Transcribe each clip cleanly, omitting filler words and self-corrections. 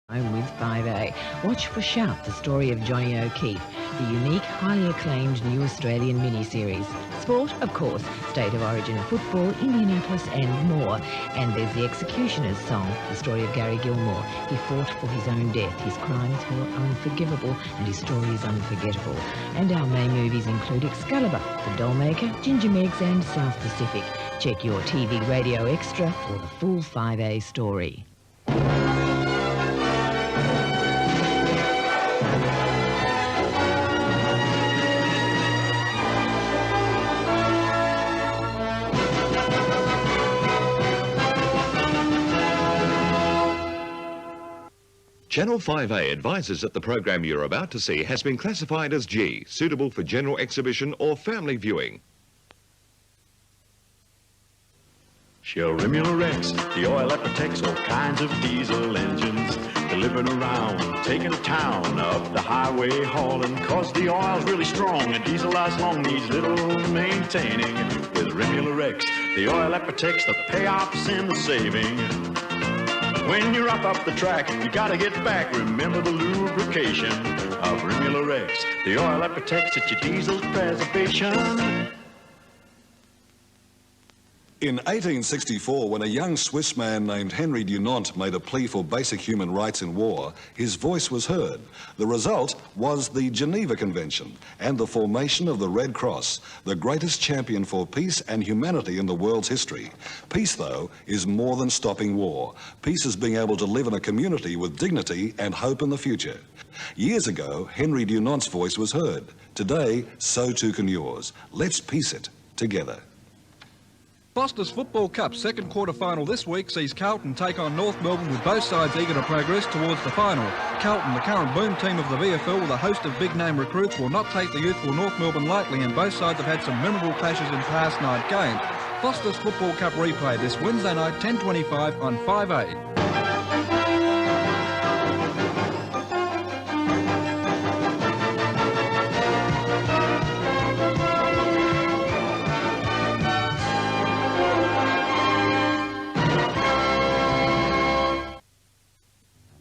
With 5A. Watch for Shout, the story of Johnny O'Keefe, the unique, highly acclaimed new Australian miniseries. Sport, of course, State of Origin football, Indianapolis and more. And there's the Executioner's song, the story of Gary Gilmore. He fought for his own death. His crimes were unforgivable and his story is unforgettable. And our main movies include Excalibur, The Dollmaker, Ginger Meggs and South Pacific. Check your TV Radio Extra for the full 5A story. Channel 5A advises that the program you're about to see has been classified as G, suitable for general exhibition or family viewing. Shell Remula Rex, the oil that protects all kinds of diesel engines. Delivering around, taking to town, up the highway hauling. Cause the oil's really strong and diesel lasts long, needs little maintaining. With Remula Rex, the oil that protects the payoffs and the saving. When you're up the track, you gotta get back. Remember the lubrication of Remula Rex, the oil that protects at your diesel's preservation. In 1864, when a young Swiss man named Henry Dunant made a plea for basic human rights in war, his voice was heard. The result was the Geneva Convention and the formation of the Red Cross, the greatest champion for peace and humanity in the world's history. Peace, though, is more than stopping war. Peace is being able to live in a community with dignity and hope in the future. Years ago, Henry Dunant's voice was heard. Today, so too can yours. Let's peace it together. Foster's Football Cup second quarter final this week sees Carlton take on North Melbourne with both sides eager to progress towards the final. Carlton, the current boom team of the VFL with a host of big name recruits, will not take the youthful North Melbourne lightly, and both sides have had some memorable clashes in past night games. Foster's Football Cup replay this Wednesday night 10:25 on 5A.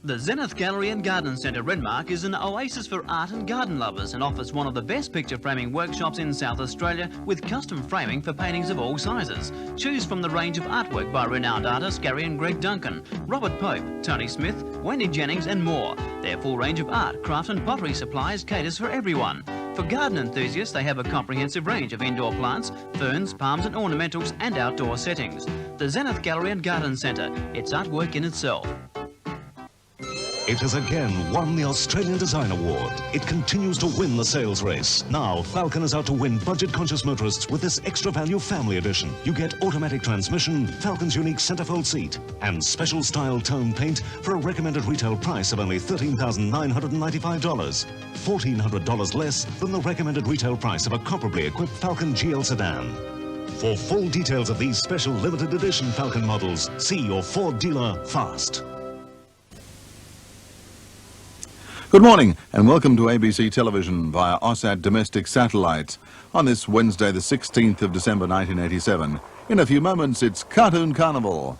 The Zenith Gallery and Garden Centre, Renmark, is an oasis for art and garden lovers and offers one of the best picture framing workshops in South Australia with custom framing for paintings of all sizes. Choose from the range of artwork by renowned artists Gary and Greg Duncan, Robert Pope, Tony Smith, Wendy Jennings and more. Their full range of art, craft and pottery supplies caters for everyone. For garden enthusiasts, they have a comprehensive range of indoor plants, ferns, palms and ornamentals and outdoor settings. The Zenith Gallery and Garden Centre, it's artwork in itself. It has again won the Australian Design Award. It continues to win the sales race. Now, Falcon is out to win budget-conscious motorists with this extra value family edition. You get automatic transmission, Falcon's unique centerfold seat, and special style tone paint for a recommended retail price of only $13,995. $1,400 less than the recommended retail price of a comparably equipped Falcon GL sedan. For full details of these special limited edition Falcon models, see your Ford dealer fast. Good morning and welcome to ABC Television via AUSSAT domestic satellites on this Wednesday the 16th of December 1987. In a few moments it's Cartoon Carnival.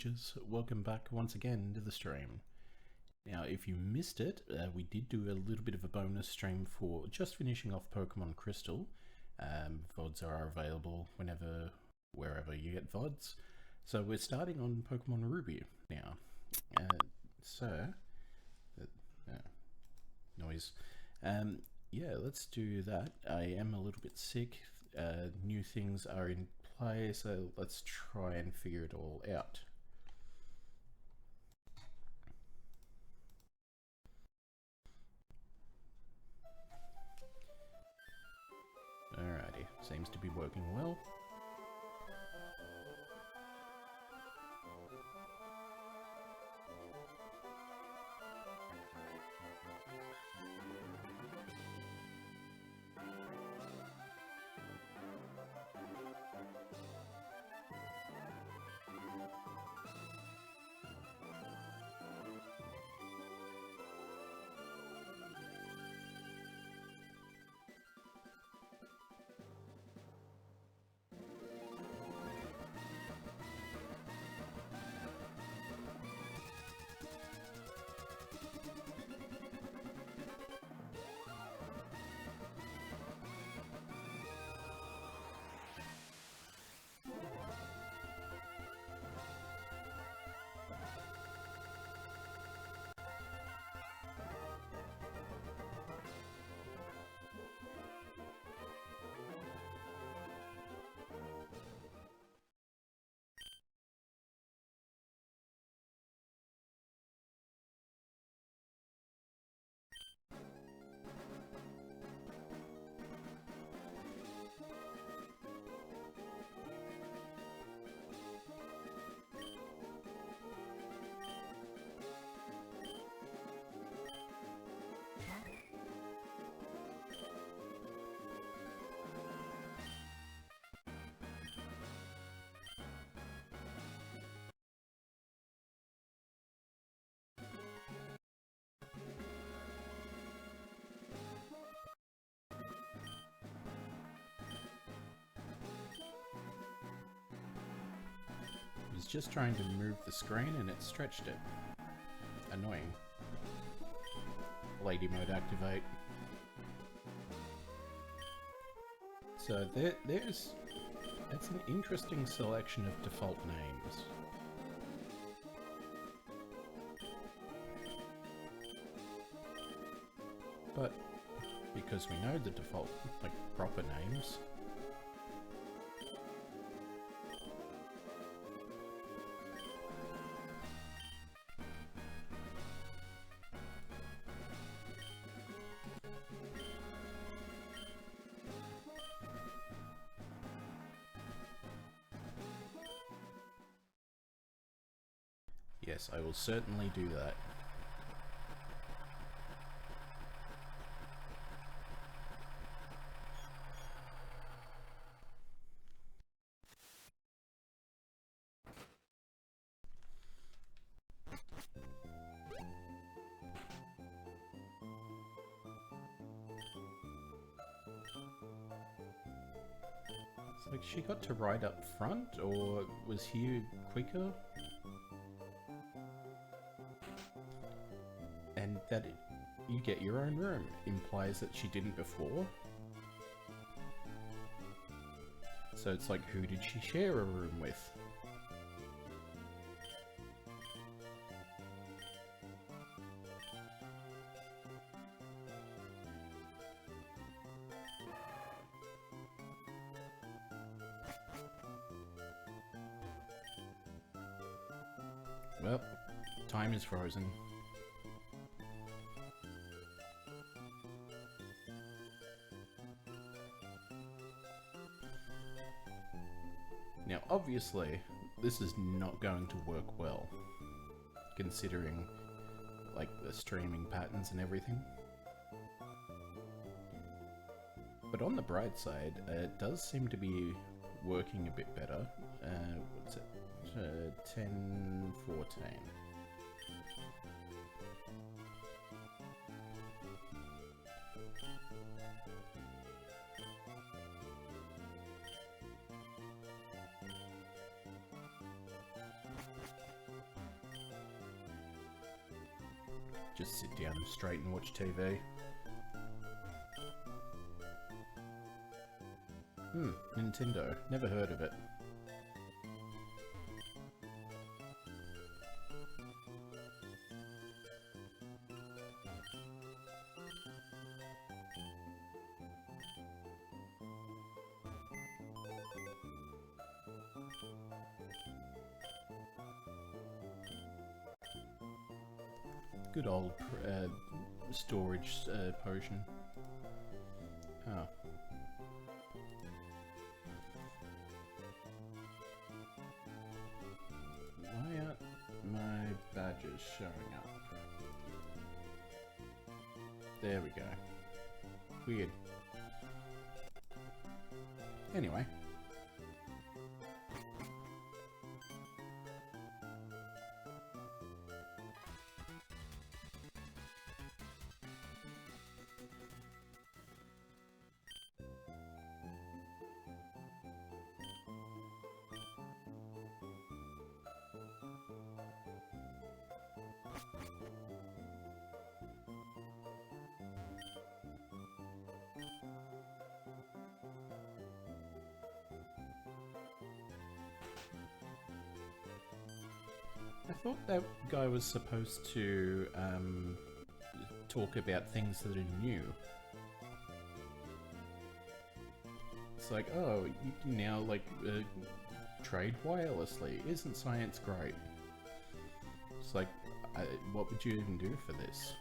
watchers, welcome back once again to the stream. Now, if you missed it, we did do a little bit of a bonus stream for just finishing off Pokemon Crystal. VODs are available wherever you get VODs. So we're starting on Pokemon Ruby now. Noise. Yeah, let's do that. I am a little bit sick. New things are in play, so let's try and figure it all out. Alrighty, seems to be working well. I was just trying to move the screen and it stretched it. Annoying. Lady mode activate. So that's an interesting selection of default names. But because we know the default, like, proper names, yes, I will certainly do that. It's like she got to ride up front, or was he quicker? And that you get your own room implies that she didn't before. So it's like, who did she share a room with? Well, time is frozen. Now, obviously, this is not going to work well, considering, like, the streaming patterns and everything. But on the bright side, it does seem to be working a bit better. What's it? 10:14. just sit down straight and watch TV. Nintendo. Never heard of it. Good old storage potion. Oh. Why aren't my badges showing up? There we go. Weird. Anyway. I thought that guy was supposed to talk about things that are new. It's like, oh, you can now trade wirelessly. Isn't science great? It's like, what would you even do for this?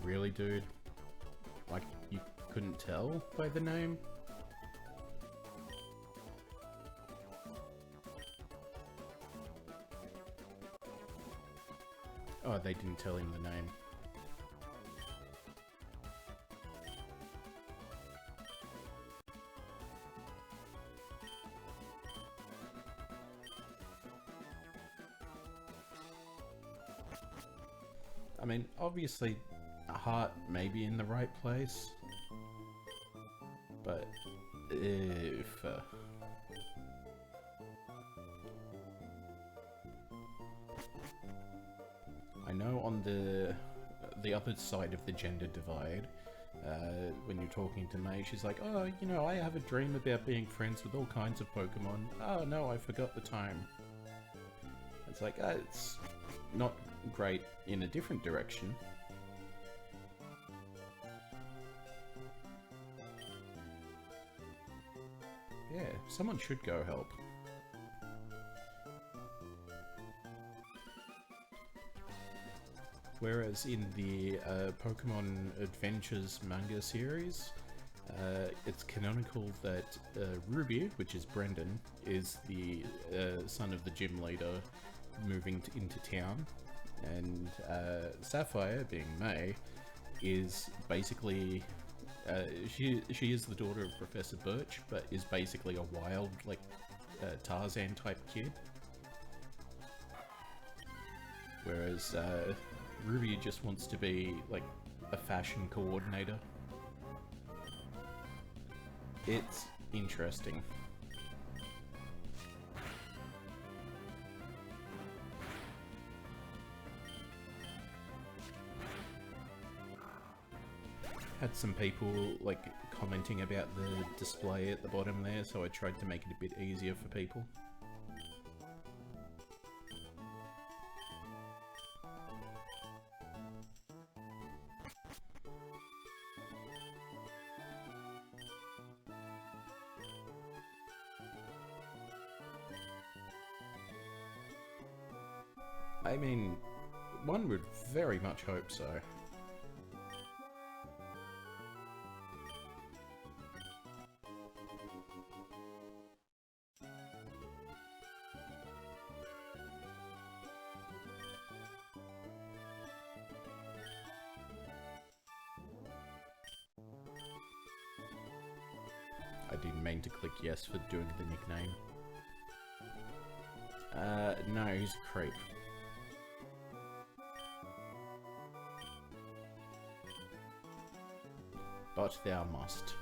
Really, dude? Like, you couldn't tell by the name? Oh, they didn't tell him the name. I mean, obviously, heart may be in the right place, but if I know on the other side of the gender divide, when you're talking to May, she's like, oh, you know, I have a dream about being friends with all kinds of Pokemon. Oh no, I forgot the time. It's like, it's not great in a different direction. Yeah, someone should go help. Whereas in the Pokemon Adventures manga series, it's canonical that Ruby, which is Brendan, is the son of the gym leader moving into town, and Sapphire, being May, is basically she is the daughter of Professor Birch, but is basically a wild, like, Tarzan type kid. Whereas Ruby just wants to be like a fashion coordinator. It's interesting. Had some people like commenting about the display at the bottom there, so I tried to make it a bit easier for people. I mean, one would very much hope so. I didn't mean to click yes for doing the nickname. No, he's a creep. But thou must.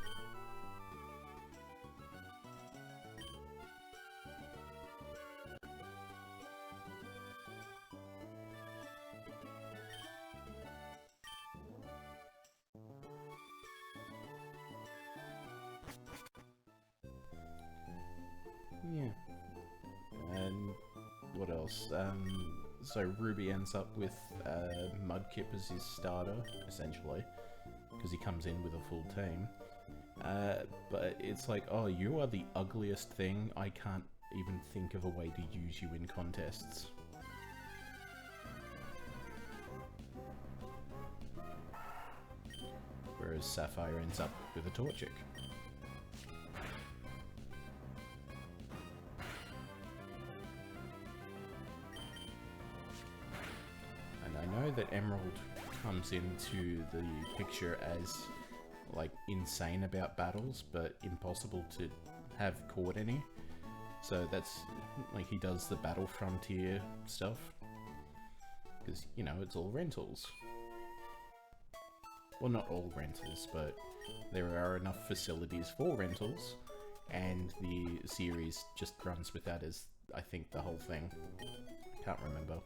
Yeah. And what else? So Ruby ends up with Mudkip as his starter, essentially, because he comes in with a full team. But it's like, oh, you are the ugliest thing. I can't even think of a way to use you in contests. Whereas Sapphire ends up with a Torchic. And I know that Emerald comes into the picture as like insane about battles, but impossible to have caught any. So that's like he does the battle frontier stuff. Because, you know, it's all rentals. Well, not all rentals, but there are enough facilities for rentals, and the series just runs with that as, I think, the whole thing. Can't remember.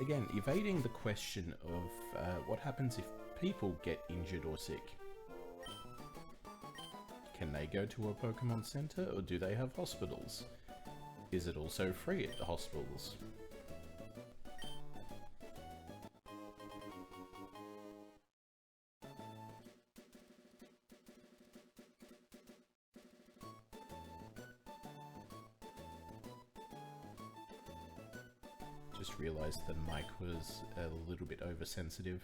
Again, evading the question of what happens if people get injured or sick. Can they go to a Pokemon Center, or do they have hospitals? Is it also free at the hospitals? Just realised the mic was a little bit oversensitive.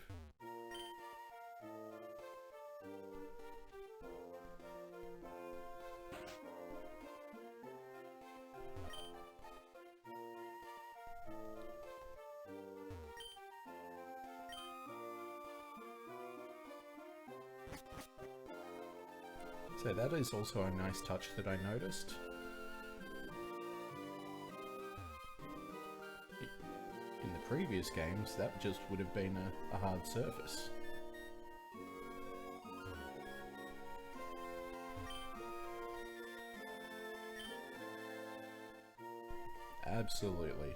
So that is also a nice touch that I noticed. In the previous games, that just would have been a hard surface. Absolutely.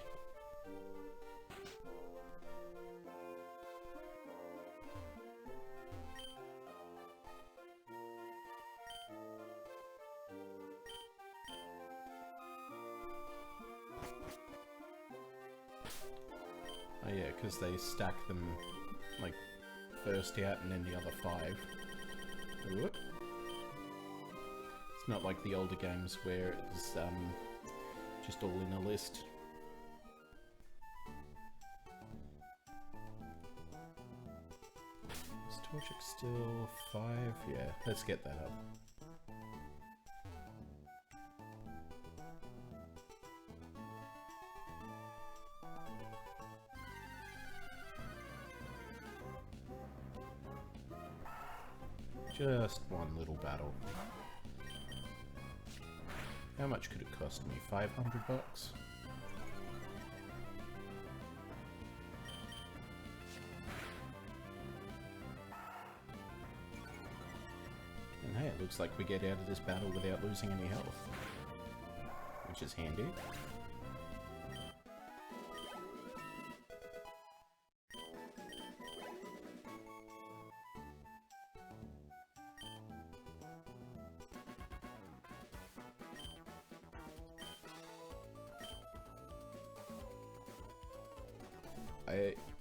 Oh yeah, because they stack them, like, first out and then the other 5. Whoop. It's not like the older games where it's just all in a list. Is Torchic still 5? Yeah, let's get that up. Just one little battle. How much could it cost me? 500 bucks? And hey, it looks like we get out of this battle without losing any health, which is handy.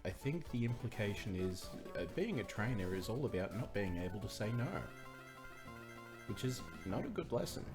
I think the implication is being a trainer is all about not being able to say no, which is not a good lesson.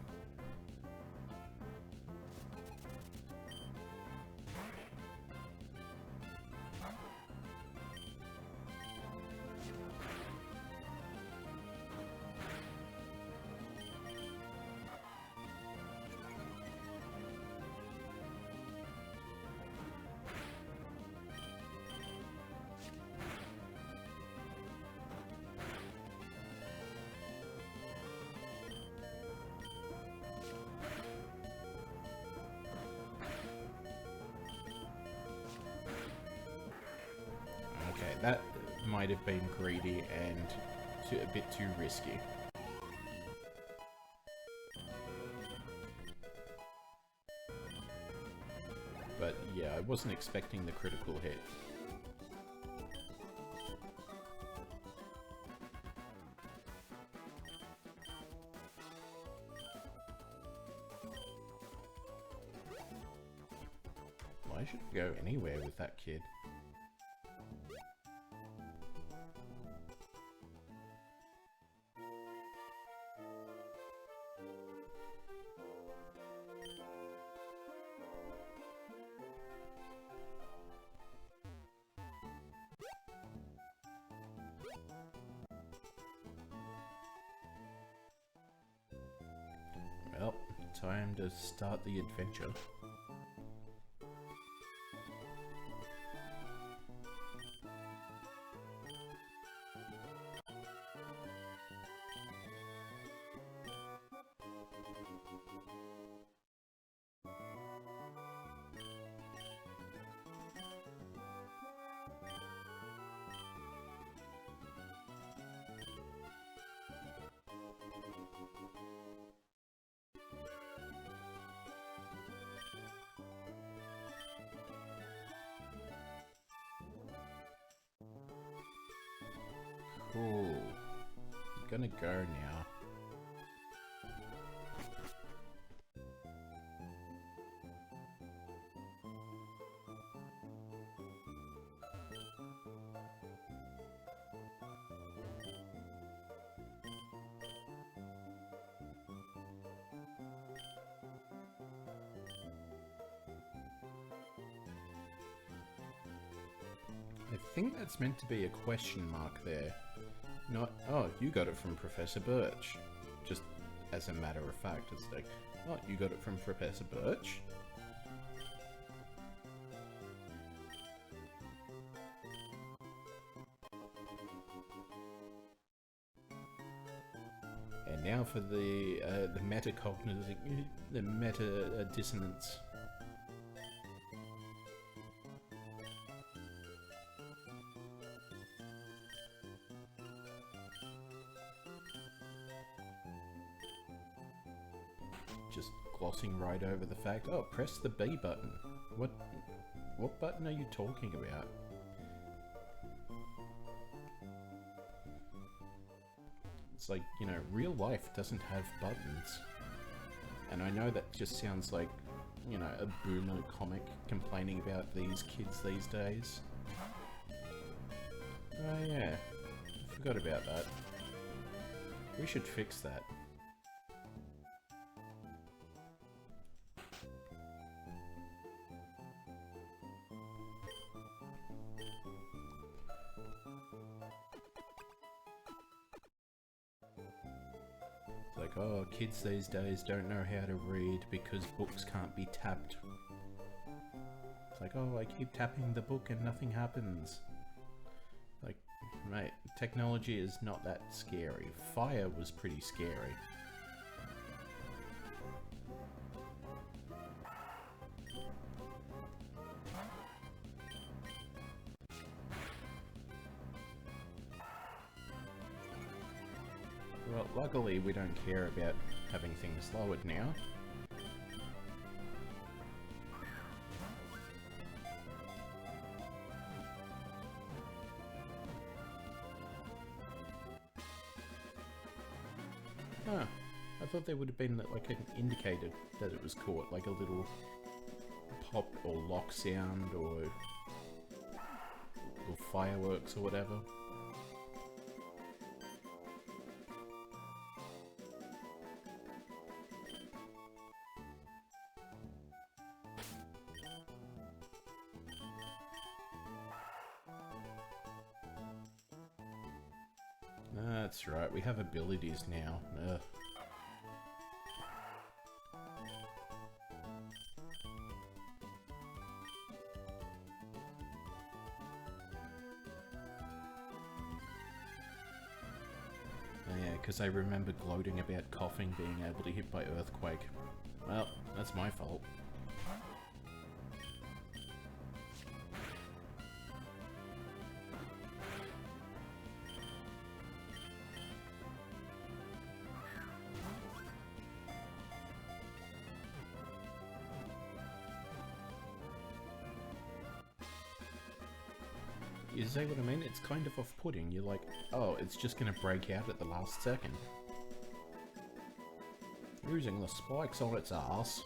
that might have been greedy and a bit too risky. But yeah, I wasn't expecting the critical hit. Why should I go anywhere with that kid? Well, time to start the adventure. Cool. I'm gonna go now. I think that's meant to be a question mark there. Not, oh, you got it from Professor Birch. Just as a matter of fact, it's like, oh, you got it from Professor Birch? And now for the metacognitive, the meta dissonance. Just glossing right over the fact, oh, press the B button. What button are you talking about? It's like, you know, real life doesn't have buttons. And I know that just sounds like, you know, a boomer comic complaining about these kids these days. Oh yeah, I forgot about that. We should fix that. Like, oh, kids these days don't know how to read because books can't be tapped. It's like, oh, I keep tapping the book and nothing happens. Like, mate, technology is not that scary. Fire was pretty scary. Well, luckily we don't care about having things lowered now. Huh. I thought there would have been like an indicator that it was caught, like a little pop or lock sound or little fireworks or whatever. That's right, we have abilities now. Ugh. Oh yeah, because I remember gloating about coughing being able to hit by earthquake. Well, that's my fault. You see what I mean? It's kind of off-putting. You're like, oh, it's just gonna break out at the last second. Using the spikes on its ass.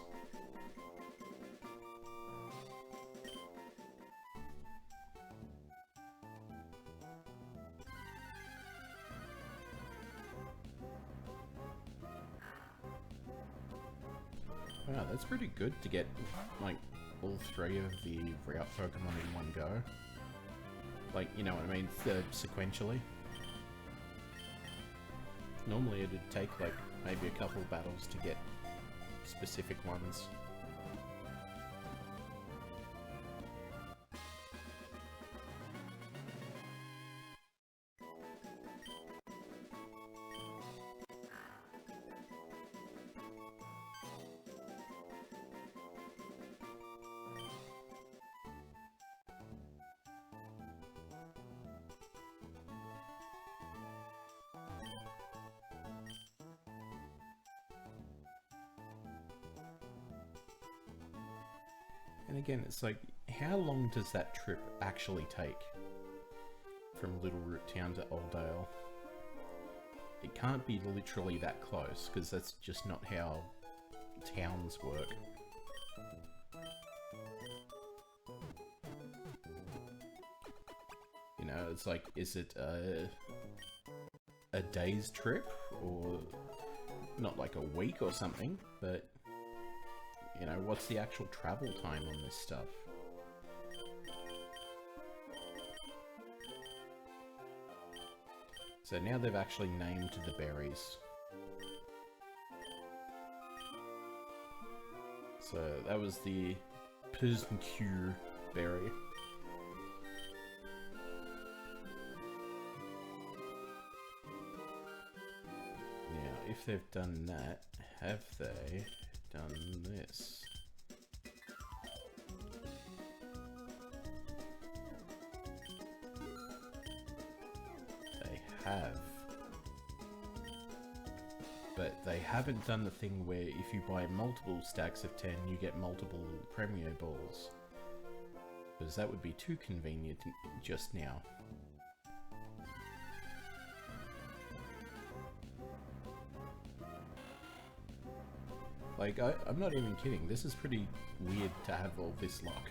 Wow, that's pretty good to get, like, all three of the route Pokemon in one go. Like, you know what I mean? Sequentially. Normally it'd take, like, maybe a couple battles to get specific ones. And again, it's like, how long does that trip actually take? From Little Root Town to Oldale? It can't be literally that close, because that's just not how towns work. You know, it's like, is it a day's trip? Or not like a week or something, but you know, what's the actual travel time on this stuff? So now they've actually named the berries. So that was the Pismcure berry. Now, if they've done that, have they done this? They have. But they haven't done the thing where if you buy multiple stacks of 10, you get multiple Premier Balls. Because that would be too convenient just now. Like, I'm not even kidding, this is pretty weird to have all this luck.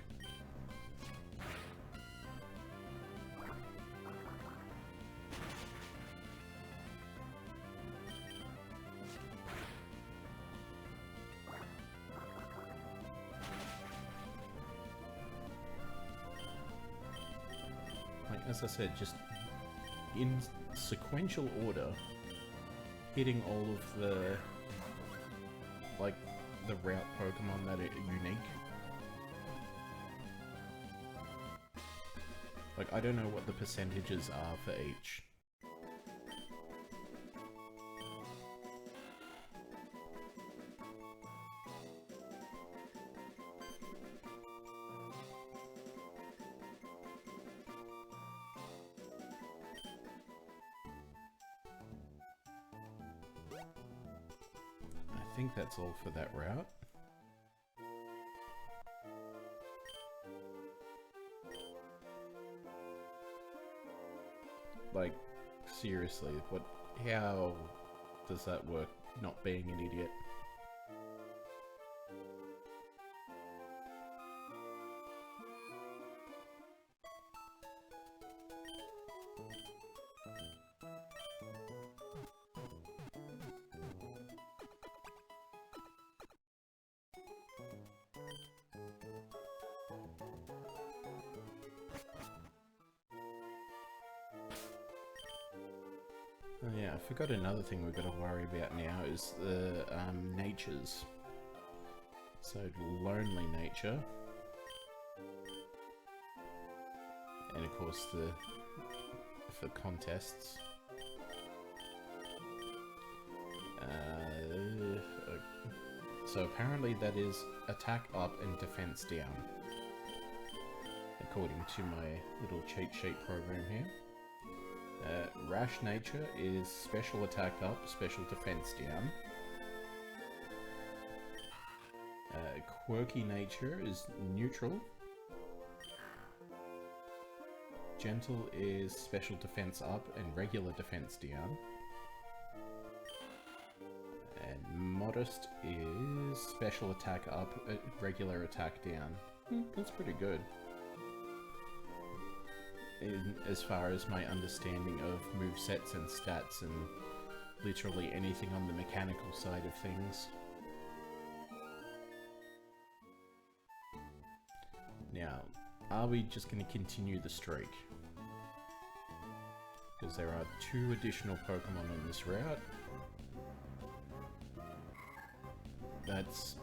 Like, as I said, just in sequential order, hitting all of the like the route Pokemon that are unique. Like, I don't know what the percentages are for each. I think that's all for that route. Like, seriously, how does that work, not being an idiot? Oh yeah, I forgot another thing we've got to worry about now is the natures. So lonely nature, and of course for contests. So apparently that is attack up and defense down, according to my little cheat sheet program here. Rash nature is special attack up, special defense down. Quirky nature is neutral. Gentle is special defense up and regular defense down. And Modest is special attack up, regular attack down. That's pretty good. As far as my understanding of movesets and stats and literally anything on the mechanical side of things. Now, are we just going to continue the streak? Because there are 2 additional Pokemon on this route. That's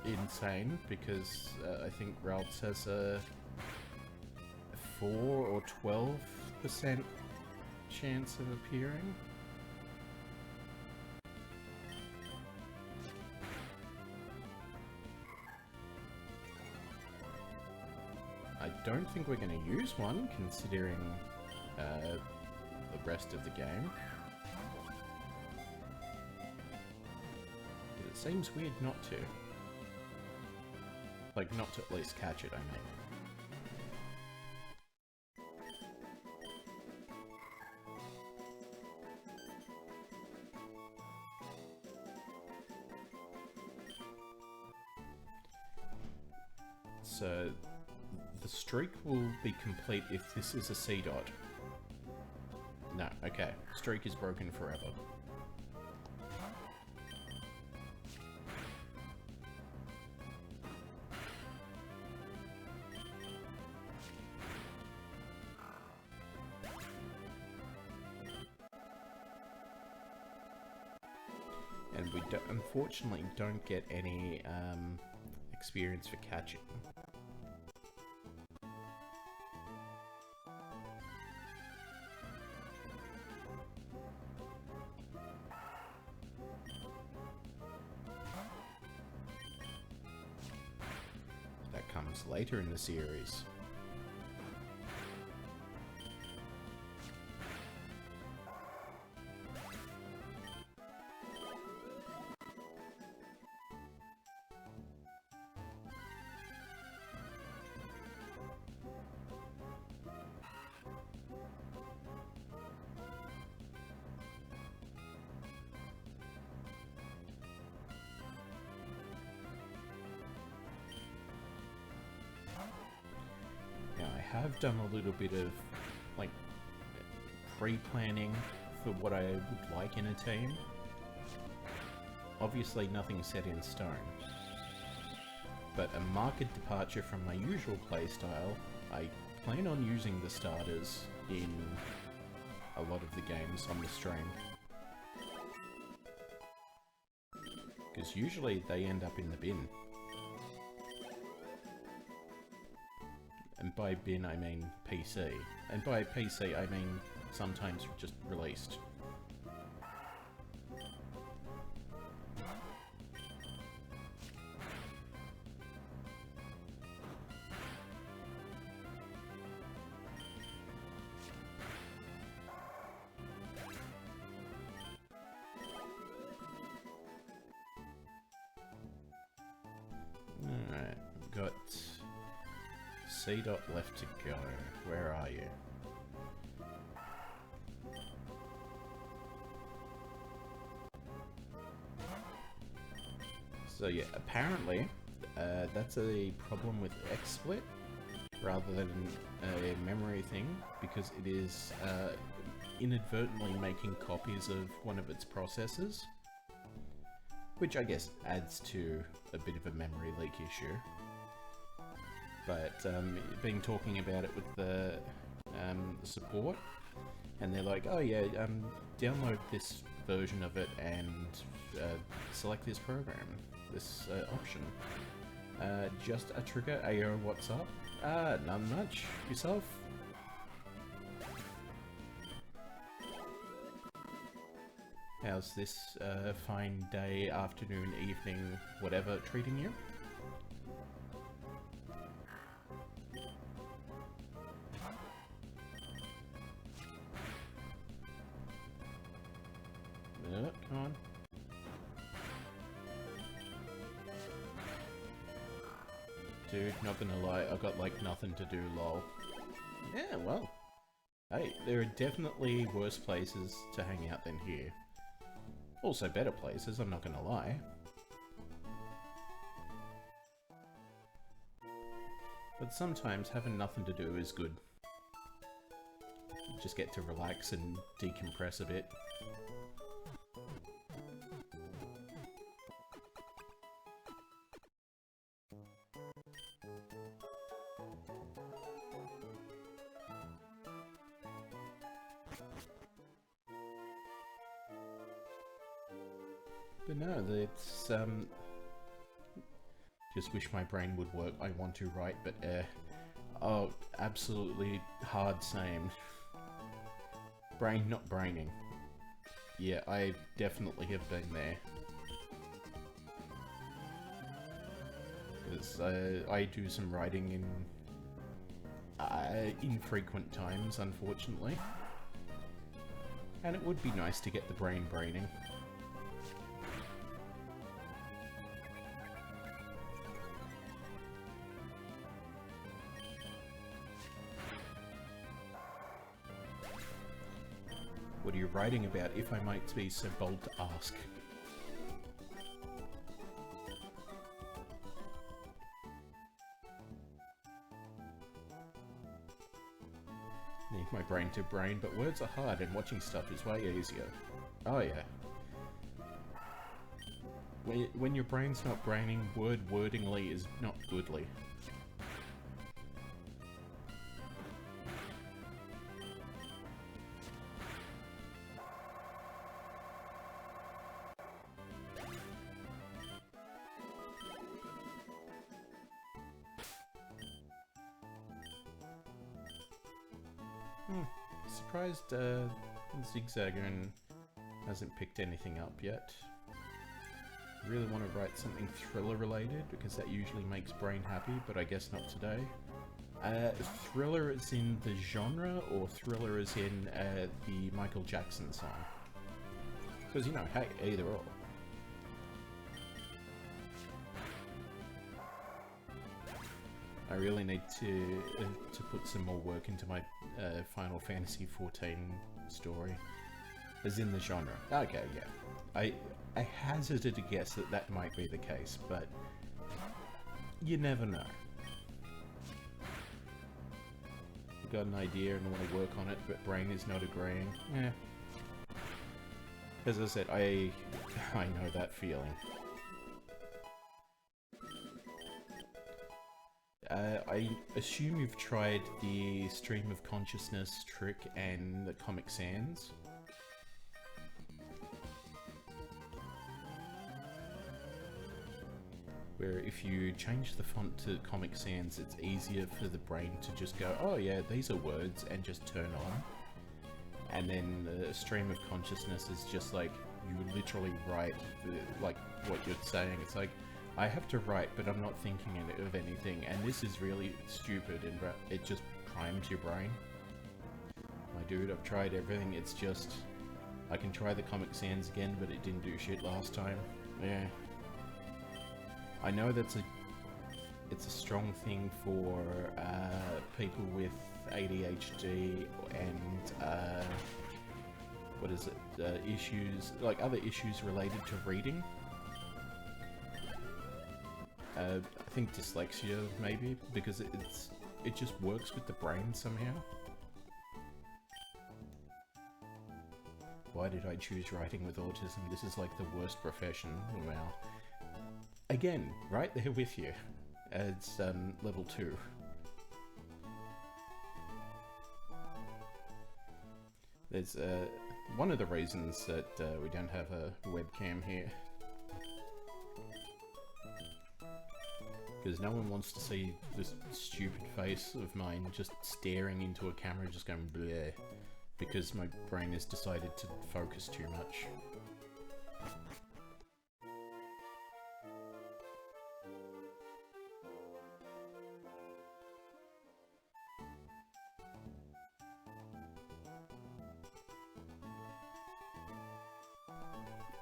insane, because I think Ralts has a 4 or 12% chance of appearing. I don't think we're going to use one, considering the rest of the game. But it seems weird not to. Like, not to at least catch it, I mean. So, the streak will be complete if this is a C dot. No, okay. Streak is broken forever. And we unfortunately don't get any experience for catching. That comes later in the series. I've done a little bit of, like, pre-planning for what I would like in a team. Obviously nothing set in stone, but a marked departure from my usual playstyle. I plan on using the starters in a lot of the games on the stream, because usually they end up in the bin. And by bin, I mean PC. And by PC, I mean sometimes just released. Alright, we've got C dot left to go. Where are you? So yeah, apparently that's a problem with XSplit rather than a memory thing, because it is inadvertently making copies of one of its processors, which I guess adds to a bit of a memory leak issue. But been talking about it with the support, and they're like, oh yeah, download this version of it and select this program, this option. Just a trigger, ayo, what's up? None much. Yourself? How's this fine day, afternoon, evening, whatever treating you? Come on. Dude, not gonna lie, I got like nothing to do, lol. Yeah, well. Hey, there are definitely worse places to hang out than here. Also better places, I'm not gonna lie. But sometimes having nothing to do is good. You just get to relax and decompress a bit. But no, it's, just wish my brain would work. I want to write, but, oh, absolutely hard same. Brain not braining. Yeah, I definitely have been there. Because, I do some writing in, infrequent times, unfortunately. And it would be nice to get the brain braining. What are you writing about, if I might be so bold to ask? Need my brain to brain, but words are hard and watching stuff is way easier. Oh yeah. When your brain's not braining, wordingly is not goodly. Surprised Zigzagoon hasn't picked anything up yet. I really want to write something thriller related because that usually makes brain happy, but I guess not today. Thriller is in the genre, or thriller is in the Michael Jackson song? Because, you know, hey, either or. I really need to put some more work into my Final Fantasy XIV story. As in the genre. Okay, yeah. I hazarded a guess that that might be the case, but you never know. I've got an idea and want to work on it, but brain is not agreeing. Yeah. As I said, I know that feeling. I assume you've tried the stream of consciousness trick and the Comic Sans. Where if you change the font to Comic Sans, it's easier for the brain to just go, oh yeah, these are words, and just turn on. And then the stream of consciousness is just like, you literally write like what you're saying. It's like, I have to write, but I'm not thinking of anything, and this is really stupid, and it just primes your brain. My dude, I've tried everything, it's just... I can try the Comic Sans again, but it didn't do shit last time. Yeah. I know it's a strong thing for people with ADHD and, what is it, issues, like other issues related to reading. I think dyslexia, maybe, because it just works with the brain somehow. Why did I choose writing with autism? This is like the worst profession. Wow. Again, right there with you. It's level 2. There's one of the reasons that we don't have a webcam here. Because no one wants to see this stupid face of mine just staring into a camera, just going bleh, because my brain has decided to focus too much.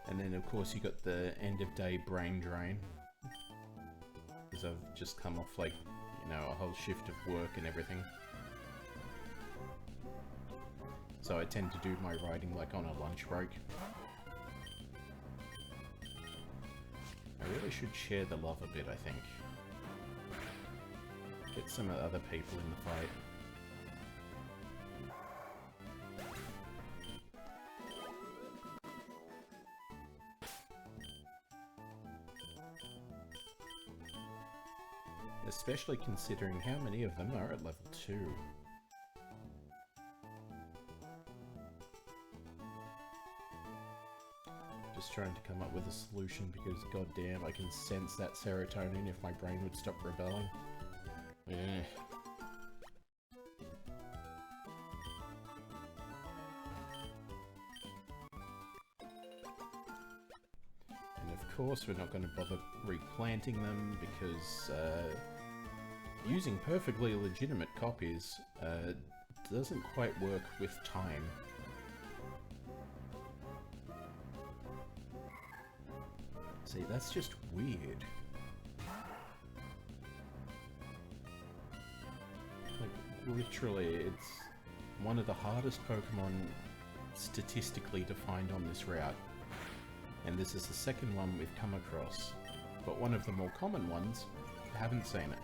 And then of course you got the end of day brain drain. Because I've just come off like, you know, a whole shift of work and everything. So I tend to do my riding like on a lunch break. I really should share the love a bit, I think. Get some other people in the fight. Especially considering how many of them are at level 2. Just trying to come up with a solution because goddamn I can sense that serotonin if my brain would stop rebelling. Yeah. And of course we're not going to bother replanting them because using perfectly legitimate copies doesn't quite work with time. See, that's just weird. Like, literally, it's one of the hardest Pokemon statistically to find on this route. And this is the second one we've come across. But one of the more common ones, I haven't seen it.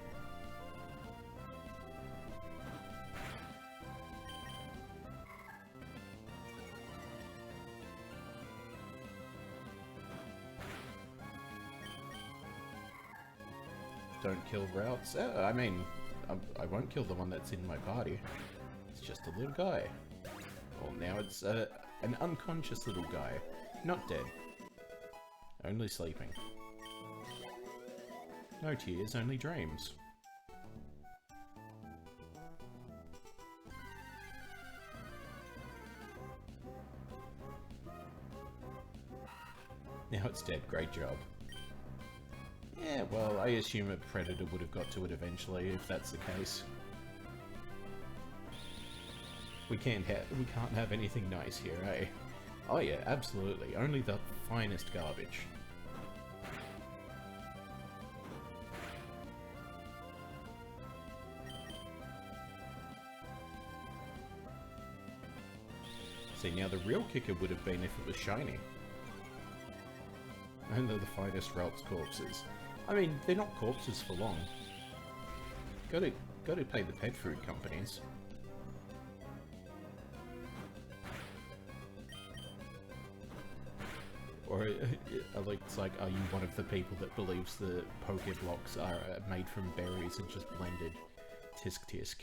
Don't kill routes. I mean, I won't kill the one that's in my party. It's just a little guy. Well, now it's an unconscious little guy. Not dead. Only sleeping. No tears, only dreams. Now it's dead. Great job. Yeah, well, I assume a predator would have got to it eventually, if that's the case. We can't have anything nice here, eh? Oh yeah, absolutely. Only the finest garbage. See, now the real kicker would have been if it was shiny. Only the finest Ralph's corpses. I mean, they're not corpses for long. Gotta pay the pet food companies. Or, it's like, are you one of the people that believes the Pokeblocks are made from berries and just blended? Tisk tisk.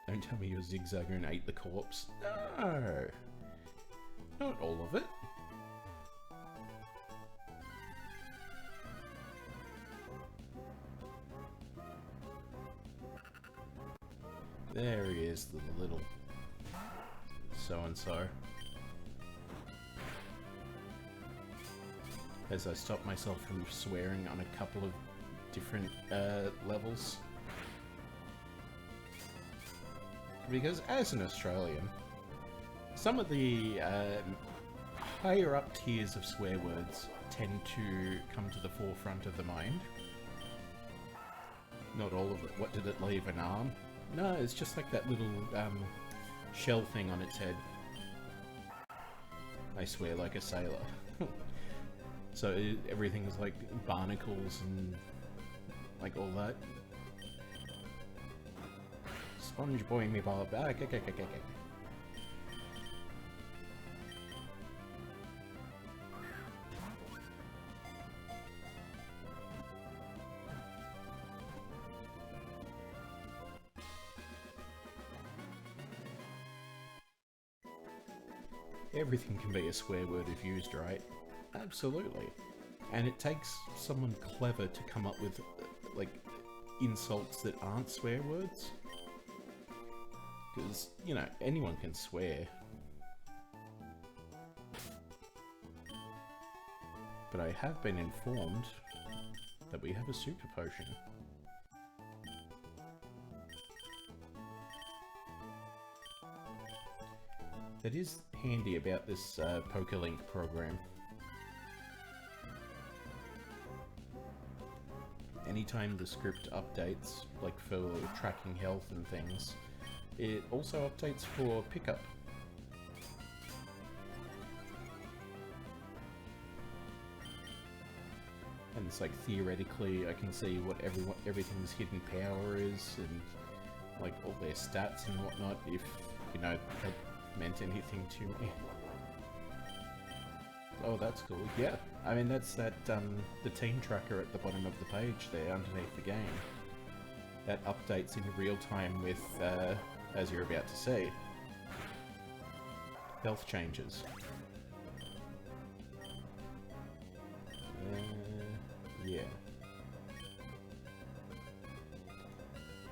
Don't tell me your Zigzagoon ate the corpse. No! Not all of it. There he is, the little so-and-so. As I stop myself from swearing on a couple of different levels. Because as an Australian, some of the higher up tiers of swear words tend to come to the forefront of the mind. Not all of it. What did it leave? An arm? No, it's just like that little shell thing on its head. I swear like a sailor. So everything is like barnacles and like all that. Sponge boy me bob. Everything can be a swear word if used right. Absolutely. And it takes someone clever to come up with, like, insults that aren't swear words. Because, you know, anyone can swear. But I have been informed that we have a super potion. That is handy about this PokeLink program. Anytime the script updates, like for tracking health and things, It also updates for pickup. And it's like, theoretically I can see what everything's hidden power is, and like all their stats and whatnot, if, you know, that meant anything to me. Oh, that's cool. Yeah, I mean, that's that, the team tracker at the bottom of the page there underneath the game. That updates in real time with, as you're about to see, health changes. Yeah.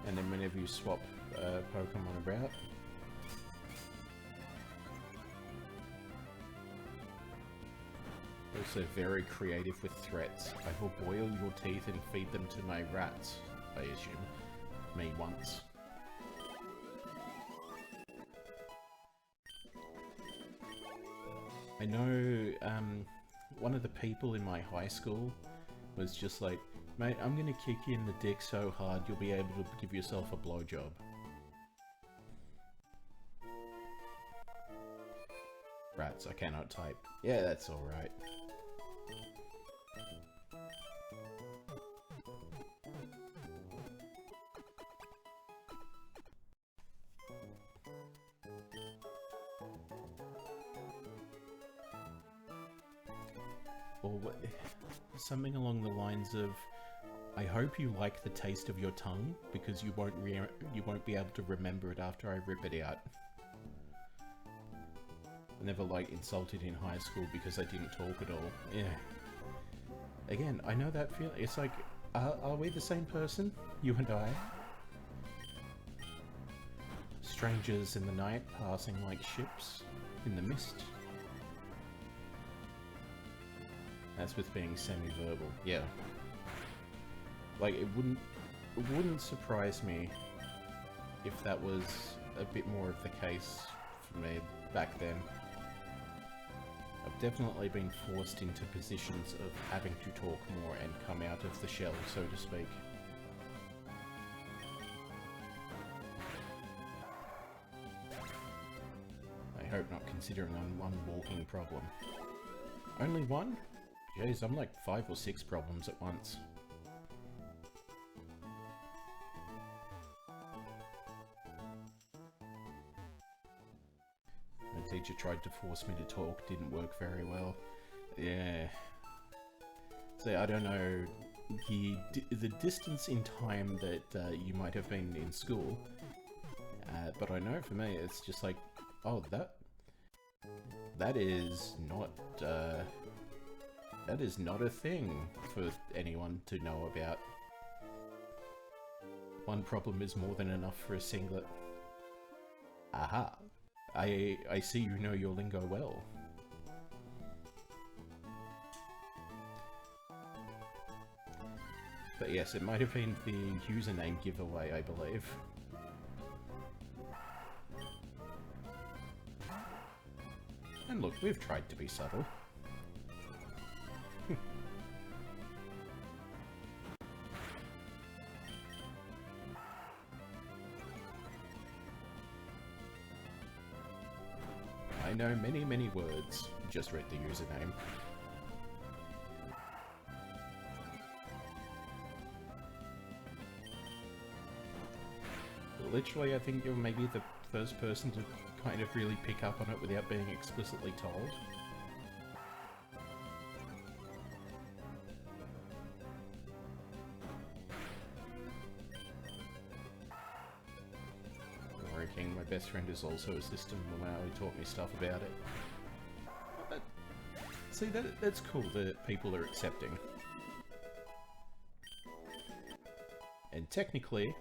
And then whenever you swap Pokemon about, also very creative with threats. I will boil your teeth and feed them to my rats, I assume. Me once. I know one of the people in my high school was just like, mate, I'm gonna kick you in the dick so hard you'll be able to give yourself a blowjob. Rats, I cannot type. Yeah, that's alright. Or something along the lines of, I hope you like the taste of your tongue, because you won't be able to remember it after I rip it out. I never, like, insulted in high school because I didn't talk at all. Yeah. Again, I know that feeling. It's like, are we the same person? You and I? Strangers in the night, passing like ships in the mist. That's with being semi-verbal. Yeah. Like, it wouldn't surprise me if that was a bit more of the case for me back then. I've definitely been forced into positions of having to talk more and come out of the shell, so to speak. I hope not, considering I'm one walking problem. Only one? Jeez, I'm like 5 or 6 problems at once. My teacher tried to force me to talk, didn't work very well. Yeah. So I don't know the distance in time that you might have been in school, but I know for me it's just like, oh, that is not a thing for anyone to know about. One problem is more than enough for a singlet. Aha! I see you know your lingo well. But yes, it might have been the username giveaway, I believe. And look, we've tried to be subtle. I know many, many words. Just read the username. Literally, I think you're maybe the first person to kind of really pick up on it without being explicitly told. King, my best friend, is also a system wow, he taught me stuff about it. But, see, that's cool that people are accepting. And technically,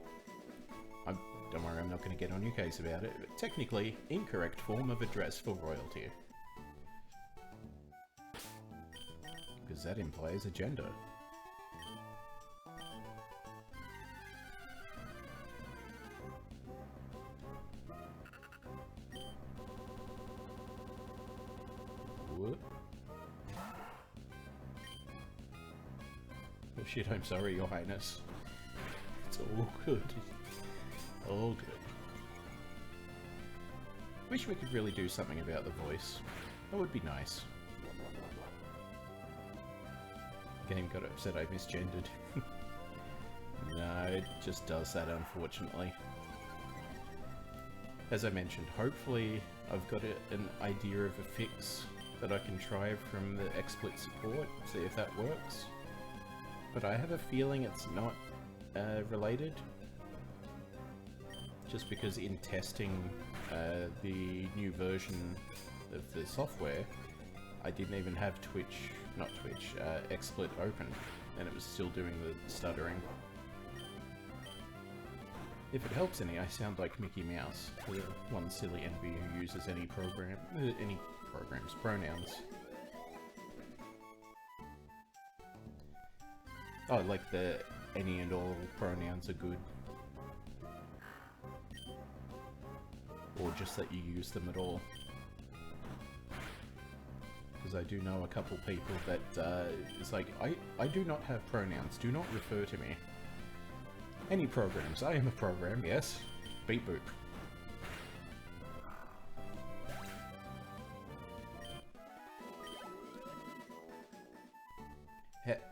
don't worry, I'm not going to get on your case about it, but technically, incorrect form of address for royalty. Because that implies a gender. What? Oh shit, I'm sorry, Your Highness. It's all good. All good. Wish we could really do something about the voice. That would be nice. Game got upset I misgendered. No, it just does that, unfortunately. As I mentioned, hopefully I've got an idea of a fix that I can try from the XSplit support, see if that works. But I have a feeling it's not related. Just because in testing the new version of the software, I didn't even have XSplit open, and it was still doing the stuttering. If it helps any, I sound like Mickey Mouse, the one silly NB who uses any pronouns. Oh, like the any and all pronouns are good. Or just that you use them at all. Because I do know a couple people that it's like, I do not have pronouns, do not refer to me. Any programs, I am a program, yes. Beep boop.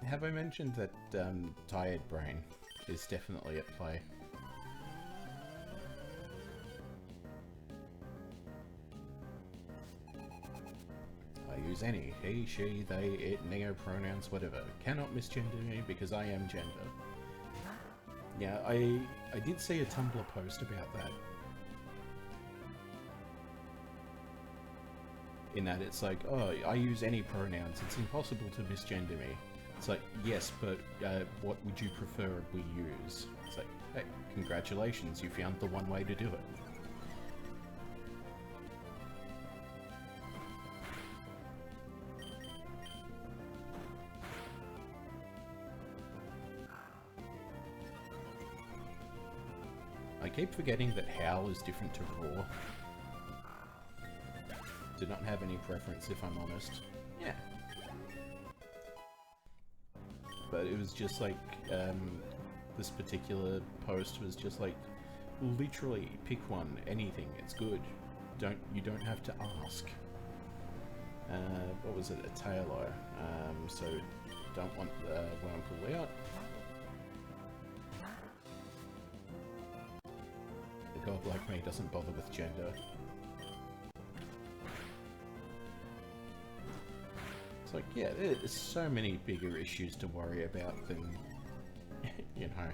Have I mentioned that Tired Brain is definitely at play? I use any, he, she, they, it, neo pronouns, whatever. Cannot misgender me because I am gender. Yeah, I did see a Tumblr post about that. In that it's like, oh, I use any pronouns, it's impossible to misgender me. It's like, yes, but what would you prefer we use? It's like, hey, congratulations, you found the one way to do it. I keep forgetting that Howl is different to Raw. Did not have any preference, if I'm honest. Yeah. But it was just like, this particular post was just like, literally pick one, anything, it's good. You don't have to ask. What was it, a tailor? So don't want the worm pull out. A god like me doesn't bother with gender. It's like, yeah, there's so many bigger issues to worry about than, you know,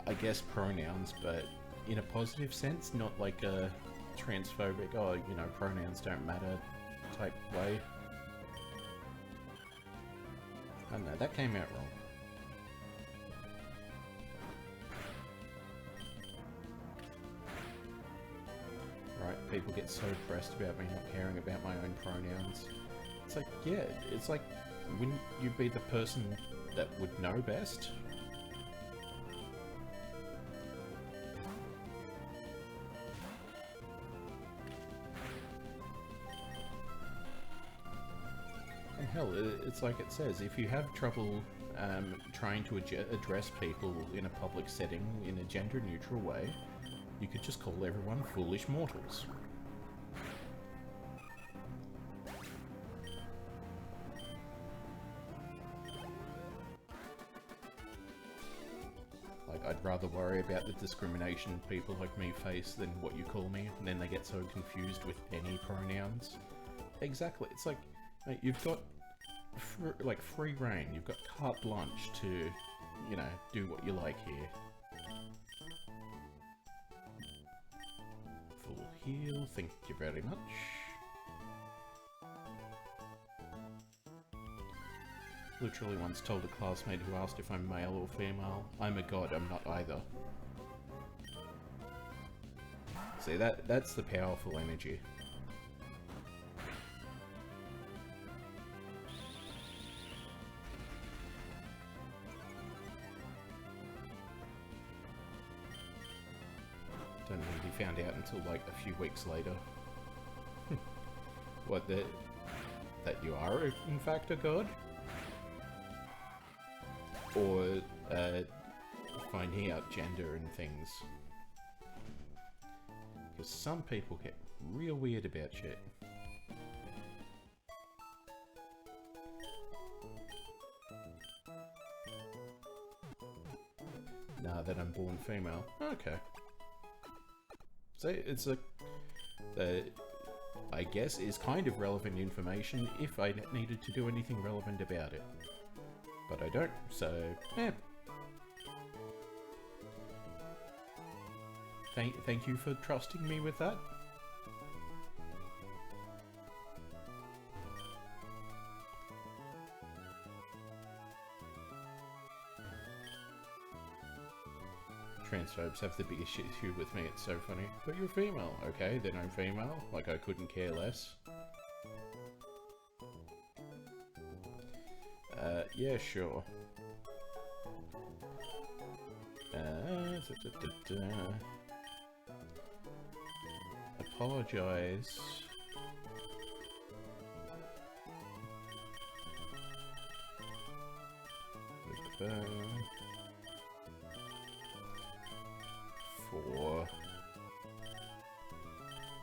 I guess pronouns, but in a positive sense, not like a transphobic, oh, you know, pronouns don't matter type way. I don't know, that came out wrong. Right, people get so pressed about me not caring about my own pronouns. It's like, yeah, it's like, wouldn't you be the person that would know best? And hell, it's like it says, if you have trouble trying to address people in a public setting in a gender-neutral way, you could just call everyone foolish mortals. Like, I'd rather worry about the discrimination people like me face than what you call me, and then they get so confused with any pronouns. Exactly, it's like, mate, you've got free reign, you've got carte blanche to, you know, do what you like here. Full heal, thank you very much. Literally once told a classmate who asked if I'm male or female, I'm a god, I'm not either. See, that's the powerful energy. Don't think he found out until like a few weeks later. What, that you are in fact a god? Or finding out gender and things. Because some people get real weird about shit. Now that I'm born female. Okay. So it's a... I guess is kind of relevant information if I needed to do anything relevant about it. But I don't, so... eh. Thank you for trusting me with that. Transphobes have the biggest issue with me, it's so funny. But you're female. Okay, then I'm female. Like, I couldn't care less. Yeah, sure. Apologize. For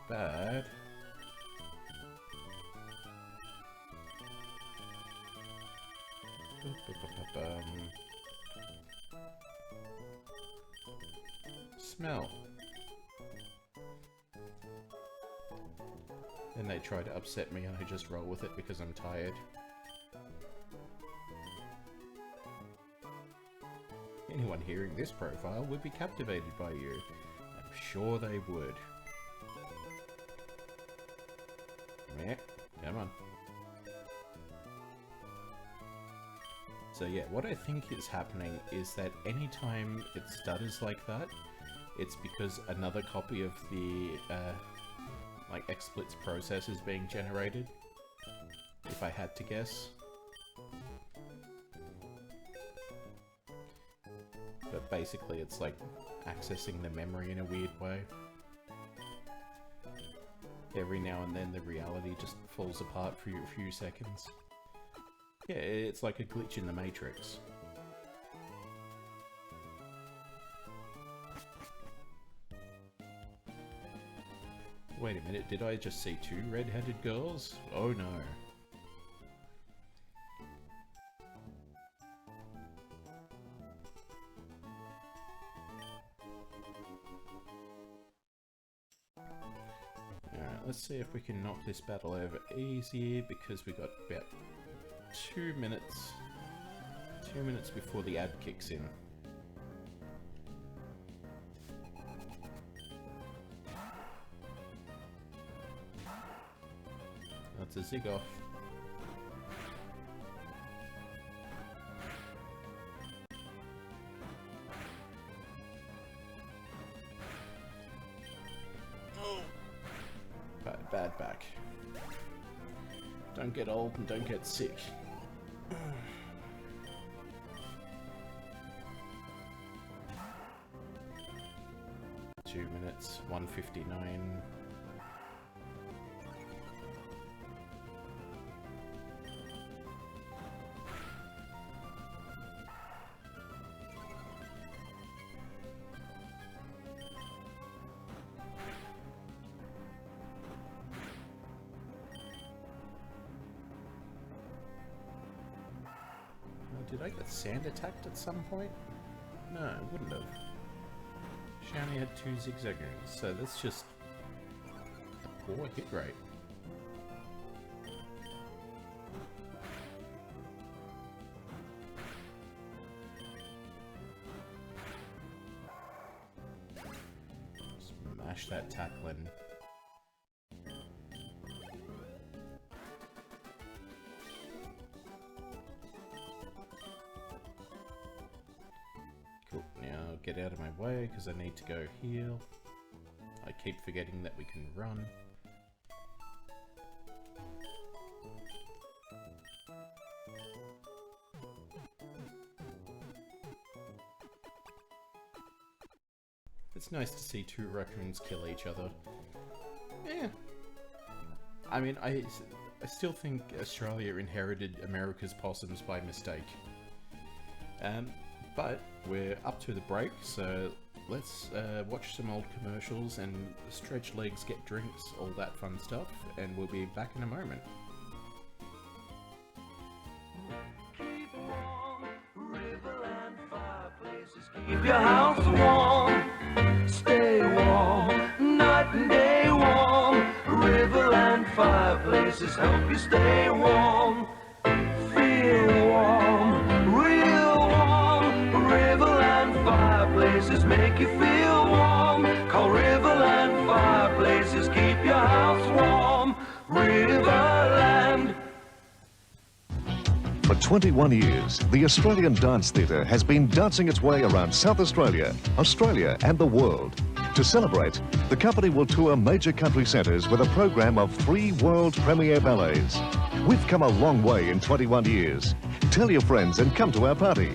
bad smell. Then they try to upset me and I just roll with it because I'm tired. Anyone hearing this profile would be captivated by you. I'm sure they would. Meh, come on. So yeah, what I think is happening is that anytime it stutters like that, it's because another copy of the like XSplit's process is being generated, if I had to guess. But basically it's like accessing the memory in a weird way. Every now and then the reality just falls apart for a few seconds. Yeah, it's like a glitch in the Matrix. Wait a minute, did I just see two red-headed girls? Oh no. Alright, let's see if we can knock this battle over easier, because we got about 2 minutes. 2 minutes before the ad kicks in. That's a zig off. Oh. Bad back. Don't get old and don't get sick. 2 minutes, 1:59. Did I get sand attacked at some point? No, I wouldn't have. She only had 2 zigzaggers, so that's just a poor hit rate. Smash that tackling. Cool, now get out of my way because I need to go heal. I keep forgetting that we can run. It's nice to see 2 raccoons kill each other. Yeah. I mean, I still think Australia inherited America's possums by mistake. But we're up to the break, so let's watch some old commercials and stretch legs, get drinks, all that fun stuff, and we'll be back in a moment. Keep your house warm, stay warm, night and day warm. Riverland fireplaces help you stay warm. Feel warm, real warm. Riverland fireplaces make you feel warm. Call Riverland fireplaces, keep your house warm. Riverland. For 21 years, the Australian Dance Theatre has been dancing its way around South Australia, Australia and the world. To celebrate, the company will tour major country centres with a program of 3 world premiere ballets. We've come a long way in 21 years. Tell your friends and come to our party.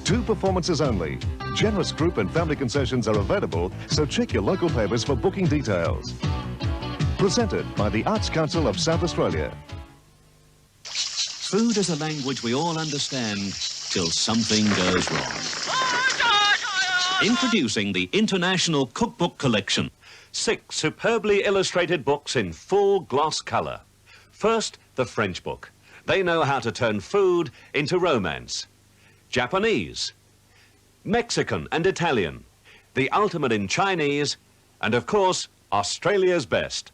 2 performances only. Generous group and family concessions are available, so check your local papers for booking details. Presented by the Arts Council of South Australia. Food is a language we all understand till something goes wrong. Introducing the International Cookbook Collection. 6 superbly illustrated books in full gloss colour. First, the French book. They know how to turn food into romance. Japanese, Mexican and Italian, the ultimate in Chinese, and of course, Australia's best.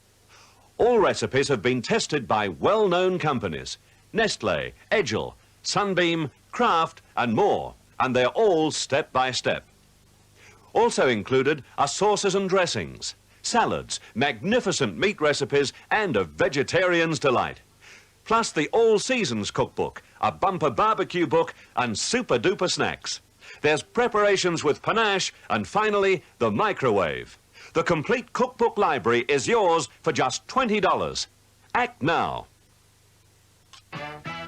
All recipes have been tested by well-known companies. Nestle, Edgell, Sunbeam, Kraft and more, and they're all step by step. Also included are sauces and dressings, salads, magnificent meat recipes and a vegetarian's delight. Plus the All Seasons cookbook, a bumper barbecue book and super duper snacks. There's preparations with panache and finally the microwave. The complete cookbook library is yours for just $20. Act now.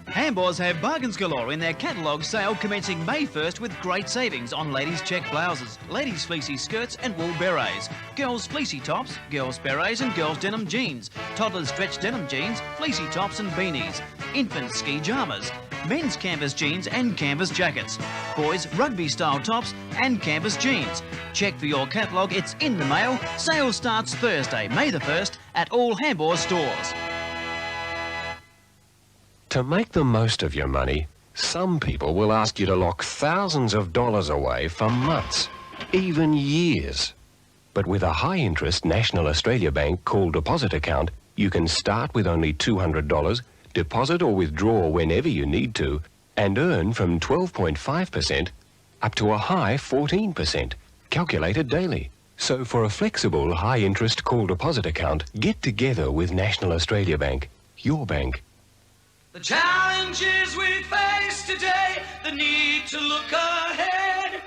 Handbars have bargains galore in their catalogue sale commencing May 1st with great savings on ladies' check blouses, ladies' fleecy skirts and wool berets, girls' fleecy tops, girls' berets and girls' denim jeans, toddlers' stretch denim jeans, fleecy tops and beanies, infants' ski jammers, men's canvas jeans and canvas jackets, boys' rugby-style tops and canvas jeans. Check for your catalogue, it's in the mail. Sale starts Thursday, May the 1st at all Handbars stores. To make the most of your money, some people will ask you to lock thousands of dollars away for months, even years. But with a high-interest National Australia Bank call deposit account, you can start with only $200, deposit or withdraw whenever you need to, and earn from 12.5% up to a high 14%, calculated daily. So for a flexible, high-interest call deposit account, get together with National Australia Bank, your bank. The challenges we face today, the need to look ahead,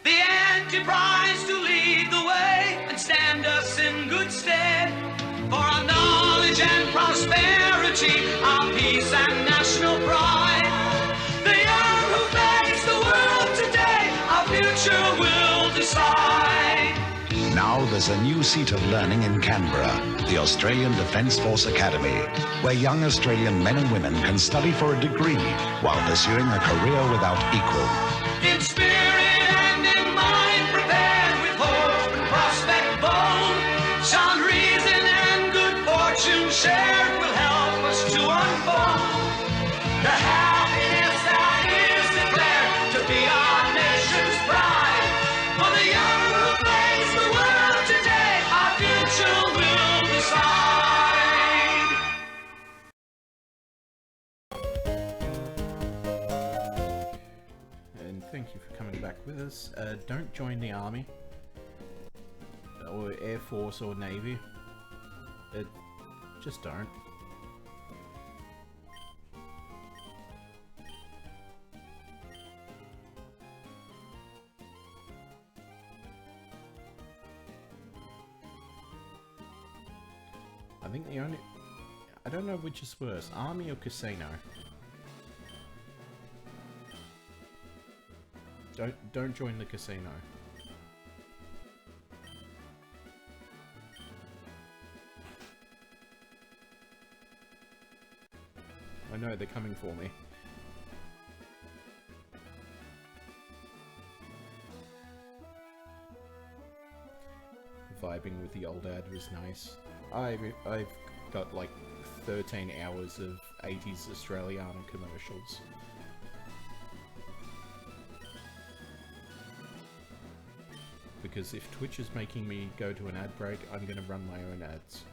the enterprise to lead the way and stand us in good stead. For our knowledge and prosperity, our peace and national pride. The young who face the world today, our future will decide. Now there's a new seat of learning in Canberra, the Australian Defence Force Academy, where young Australian men and women can study for a degree while pursuing a career without equal. In spirit and in mind, prepared with hope and prospect bold, sound reason and good fortune shared will help us to unfold the happiness that is declared to be our nation's pride. For the young who face the world today, our future will decide. And thank you for coming back with us. Don't join the Army, or Air Force, or Navy. Just don't. I think the only... I don't know which is worse, Army or Casino. Don't join the casino. I know they're coming for me. the old ad was nice. I've got like 13 hours of 80s Australiana commercials. Because if Twitch is making me go to an ad break, I'm going to run my own ads.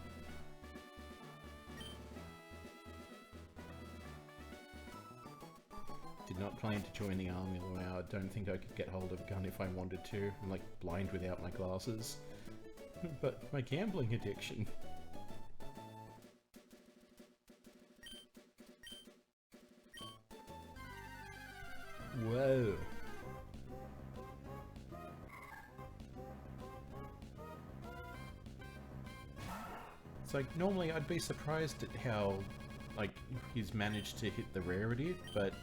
Did not plan to join the army, although I don't think I could get hold of a gun if I wanted to. I'm like blind without my glasses. But my gambling addiction. Whoa. It's like, normally I'd be surprised at how, like, he's managed to hit the rarity, but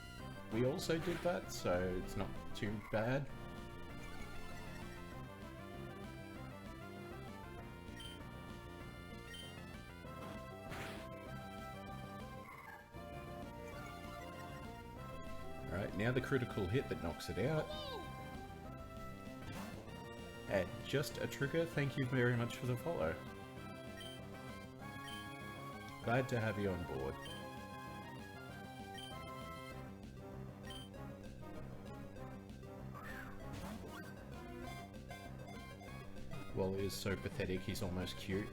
we also did that, so it's not too bad. Alright, now the critical hit that knocks it out. And just a trigger, thank you very much for the follow. Glad to have you on board. Wally is so pathetic, he's almost cute.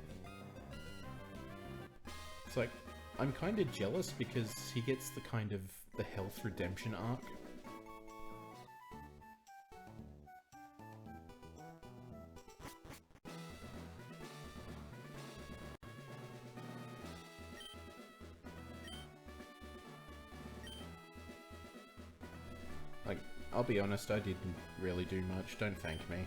It's like, I'm kind of jealous because he gets the kind of the health redemption arc. Like, I'll be honest, I didn't really do much, don't thank me.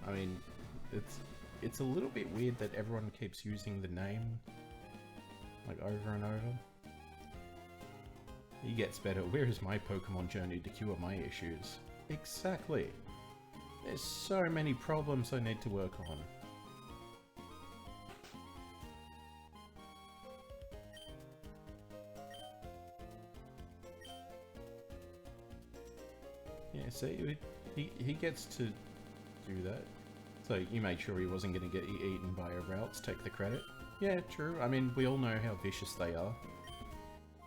I mean, it's a little bit weird that everyone keeps using the name, like, over and over. He gets better. Where is my Pokemon journey to cure my issues? Exactly. There's so many problems I need to work on. Yeah, see, he gets to do that. So you made sure he wasn't going to get eaten by a Routes, take the credit. Yeah, true. I mean, we all know how vicious they are.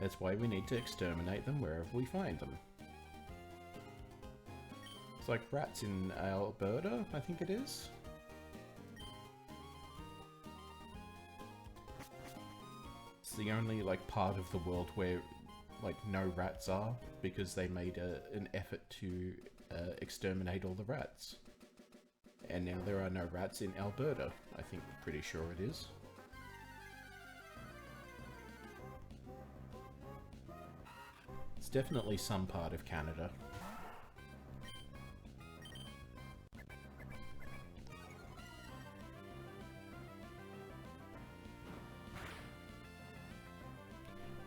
That's why we need to exterminate them wherever we find them. It's like rats in Alberta, I think it is. It's the only, like, part of the world where, like, no rats are, because they made an effort to exterminate all the rats. And now there are no rats in Alberta, I think, pretty sure it is. It's definitely some part of Canada.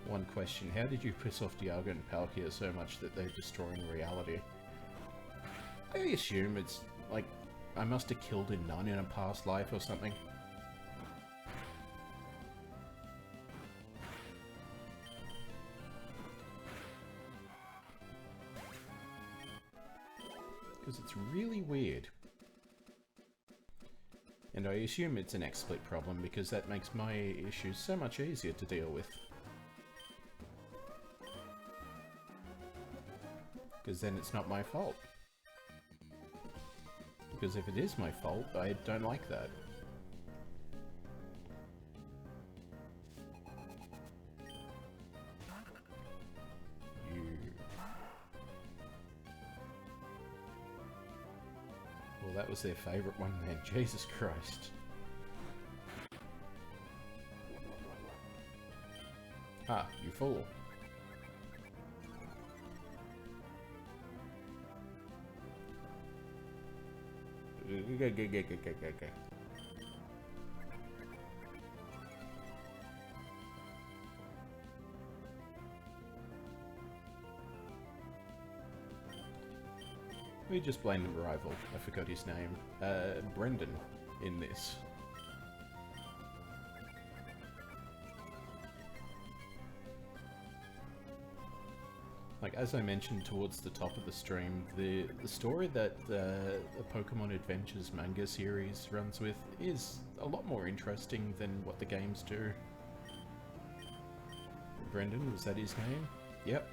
One question, how did you piss off Dialga and Palkia so much that they're destroying reality? I assume it's, like, I must have killed a nun in a past life or something. Because it's really weird. And I assume it's an XSplit problem because that makes my issues so much easier to deal with. Because then it's not my fault. Because if it is my fault, I don't like that. You... Well, that was their favourite one then. Jesus Christ. Ah, you fool. Okay. We just blame the rival. I forgot his name. Brendan in this. Like, as I mentioned towards the top of the stream, the story that the Pokemon Adventures manga series runs with is a lot more interesting than what the games do. Brendan, was that his name? Yep.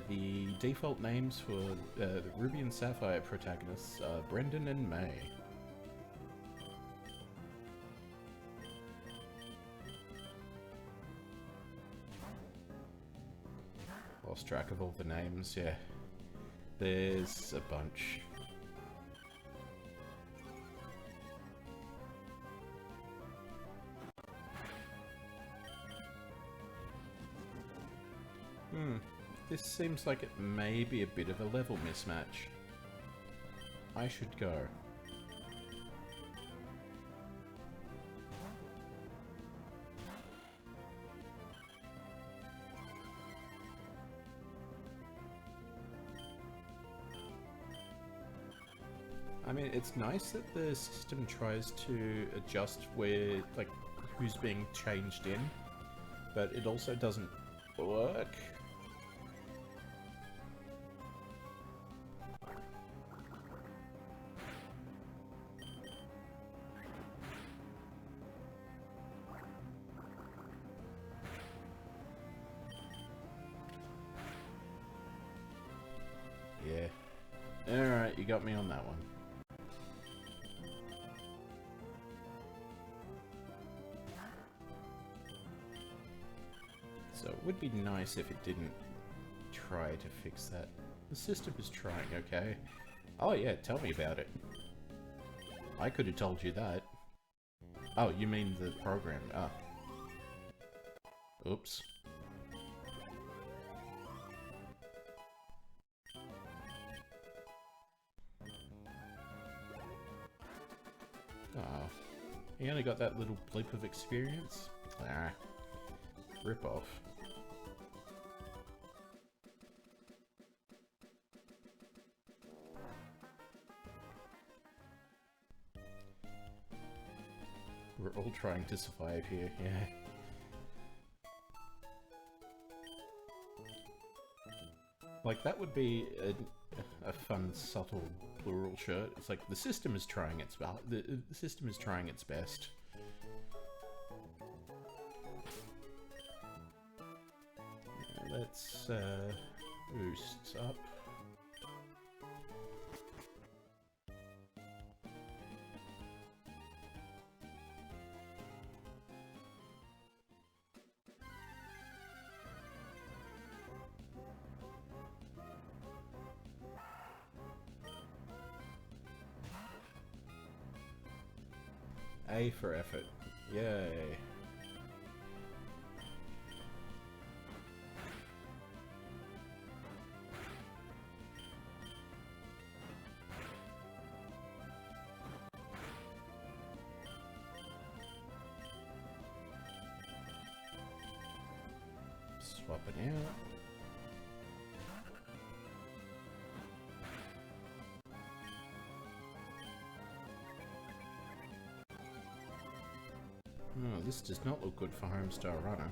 The default names for the Ruby and Sapphire protagonists are Brendan and May. Lost track of all the names, yeah. There's a bunch. This seems like it may be a bit of a level mismatch. I should go. I mean, it's nice that the system tries to adjust where, like, who's being changed in, but it also doesn't work. Yeah. Alright, you got me on that one. So it would be nice if it didn't try to fix that. The system is trying, okay? Oh yeah, tell me about it. I could have told you that. Oh, you mean the program. Ah. Oops. Oh. He only got that little blip of experience? Ah. Rip off. We're all trying to survive here, yeah. Like, that would be a fun, subtle plural shirt. It's like, the system is trying its the system is trying its best. Let's boost up. A for effort. Yay. Swapping out. Oh, this does not look good for Homestar Runner.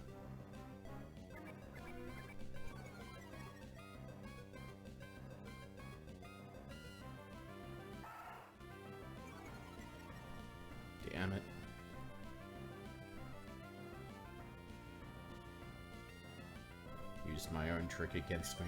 Damn it. Used my own trick against me.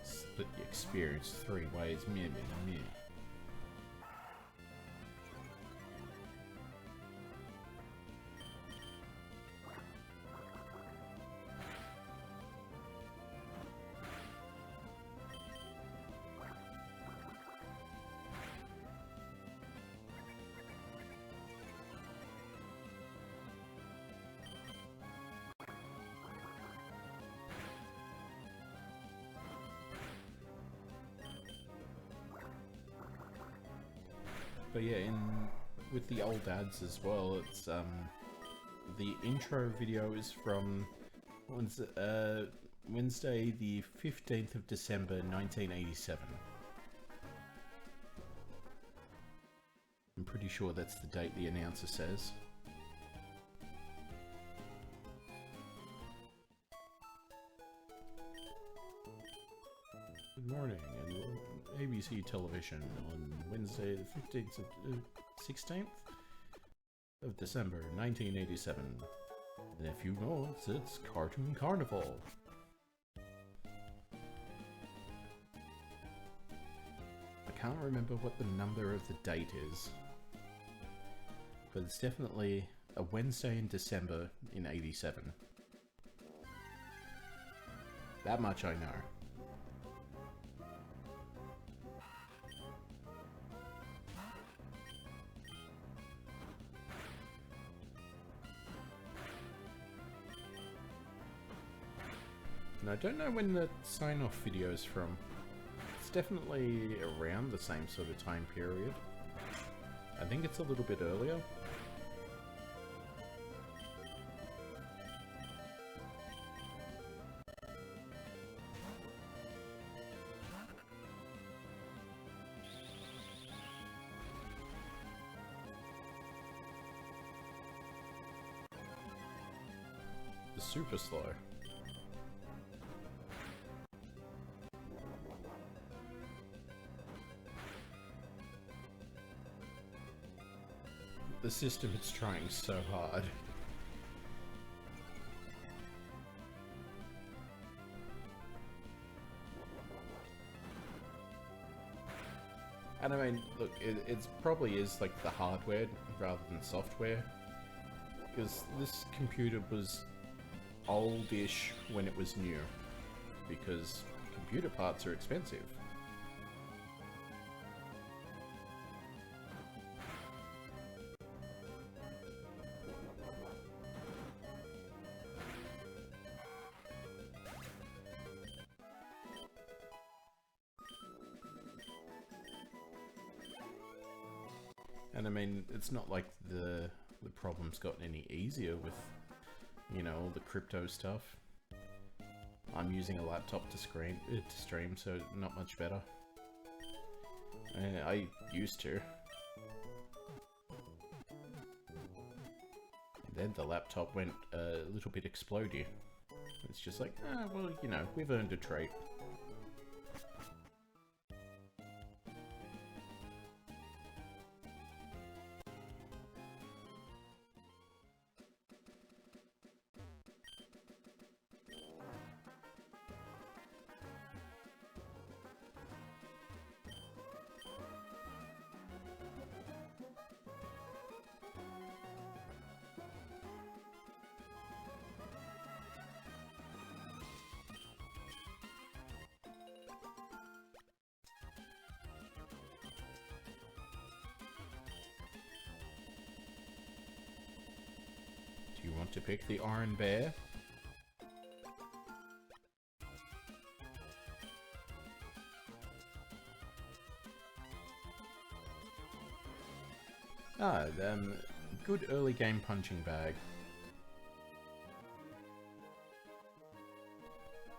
Split the experience 3 ways. Meh. But yeah, with the old ads as well, it's the intro video is from Wednesday the 15th of December 1987. I'm pretty sure that's the date the announcer says. Good morning, and ABC television on Wednesday the 16th of December 1987. In a few moments, it's Cartoon Carnival. I can't remember what the number of the date is, but it's definitely a Wednesday in December in 87. That much I know. And I don't know when the sign-off video is from. It's definitely around the same sort of time period. I think it's a little bit earlier. It's super slow. The system is trying so hard. And I mean, look, it's probably is like the hardware rather than software, because this computer was oldish when it was new, because computer parts are expensive. And I mean, it's not like the problem's gotten any easier with, you know, all the crypto stuff. I'm using a laptop to stream, so not much better. I used to. And then the laptop went a little bit explodey. It's just like, well, you know, we've earned a trait. Do you want to pick the Iron Bear? Good early game punching bag.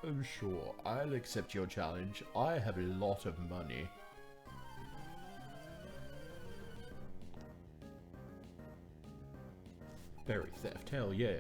Oh sure, I'll accept your challenge. I have a lot of money. Berry theft, hell yeah.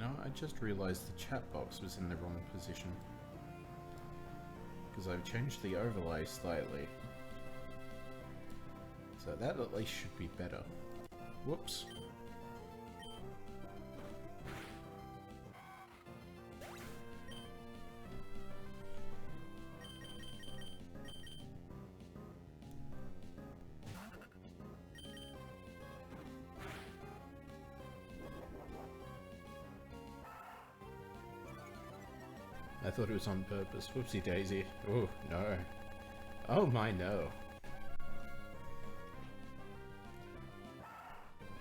No, I just realized the chat box was in the wrong position. Because I've changed the overlay slightly. So that at least should be better. Whoops. I thought it was on purpose. Whoopsie daisy. Oh, no. Oh my, no.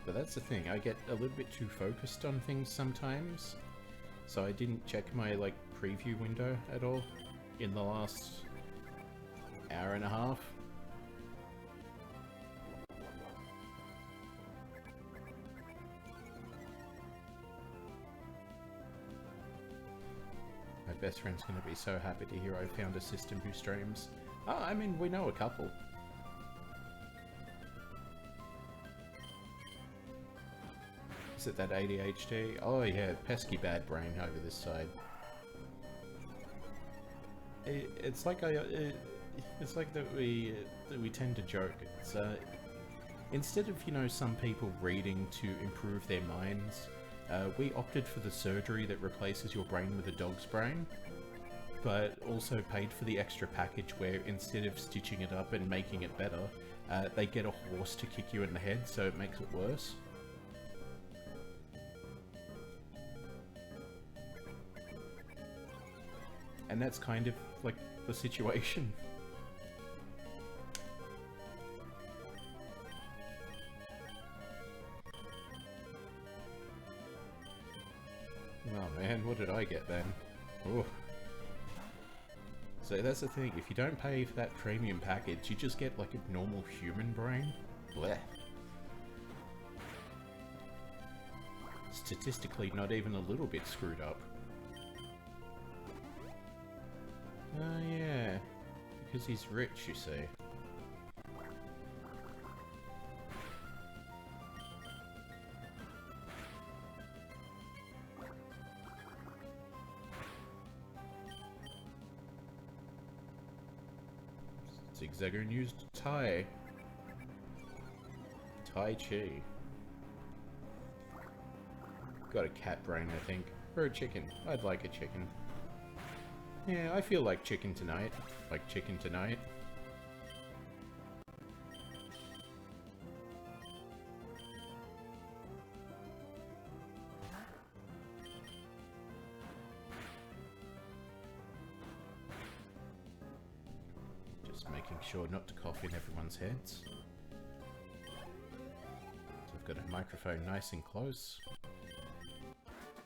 But that's the thing, I get a little bit too focused on things sometimes. So I didn't check my, like, preview window at all in the last hour and a half. My best friend's going to be so happy to hear I found a system who streams. Oh, I mean, we know a couple. Is it that ADHD? Oh yeah, pesky bad brain over this side. It's like it's like that we tend to joke. It's instead of, you know, some people reading to improve their minds, we opted for the surgery that replaces your brain with a dog's brain, but also paid for the extra package where instead of stitching it up and making it better, they get a horse to kick you in the head, so it makes it worse. And that's kind of like the situation. Oh man, what did I get then? Ooh. So that's the thing, if you don't pay for that premium package, you just get like a normal human brain. Blech. Statistically not even a little bit screwed up. Oh yeah, because he's rich, you see. Zigzagger used Tai Chi. Got a cat brain, I think. Or a chicken. I'd like a chicken. Yeah, I feel like chicken tonight. Like chicken tonight. Just making sure not to cough in everyone's heads. So I've got a microphone nice and close.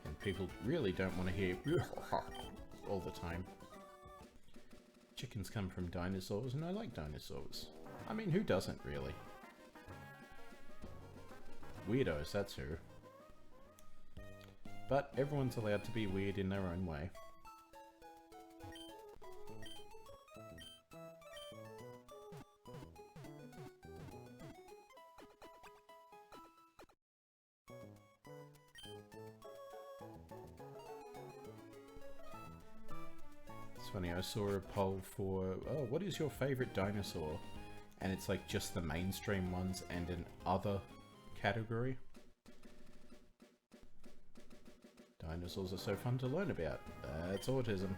And people really don't want to hear all the time. Chickens come from dinosaurs, and I like dinosaurs. I mean, who doesn't, really? Weirdos, that's who. But everyone's allowed to be weird in their own way. It's funny, I saw a poll for, oh, what is your favorite dinosaur? And it's like just the mainstream ones and an other category. Dinosaurs are so fun to learn about. That's autism.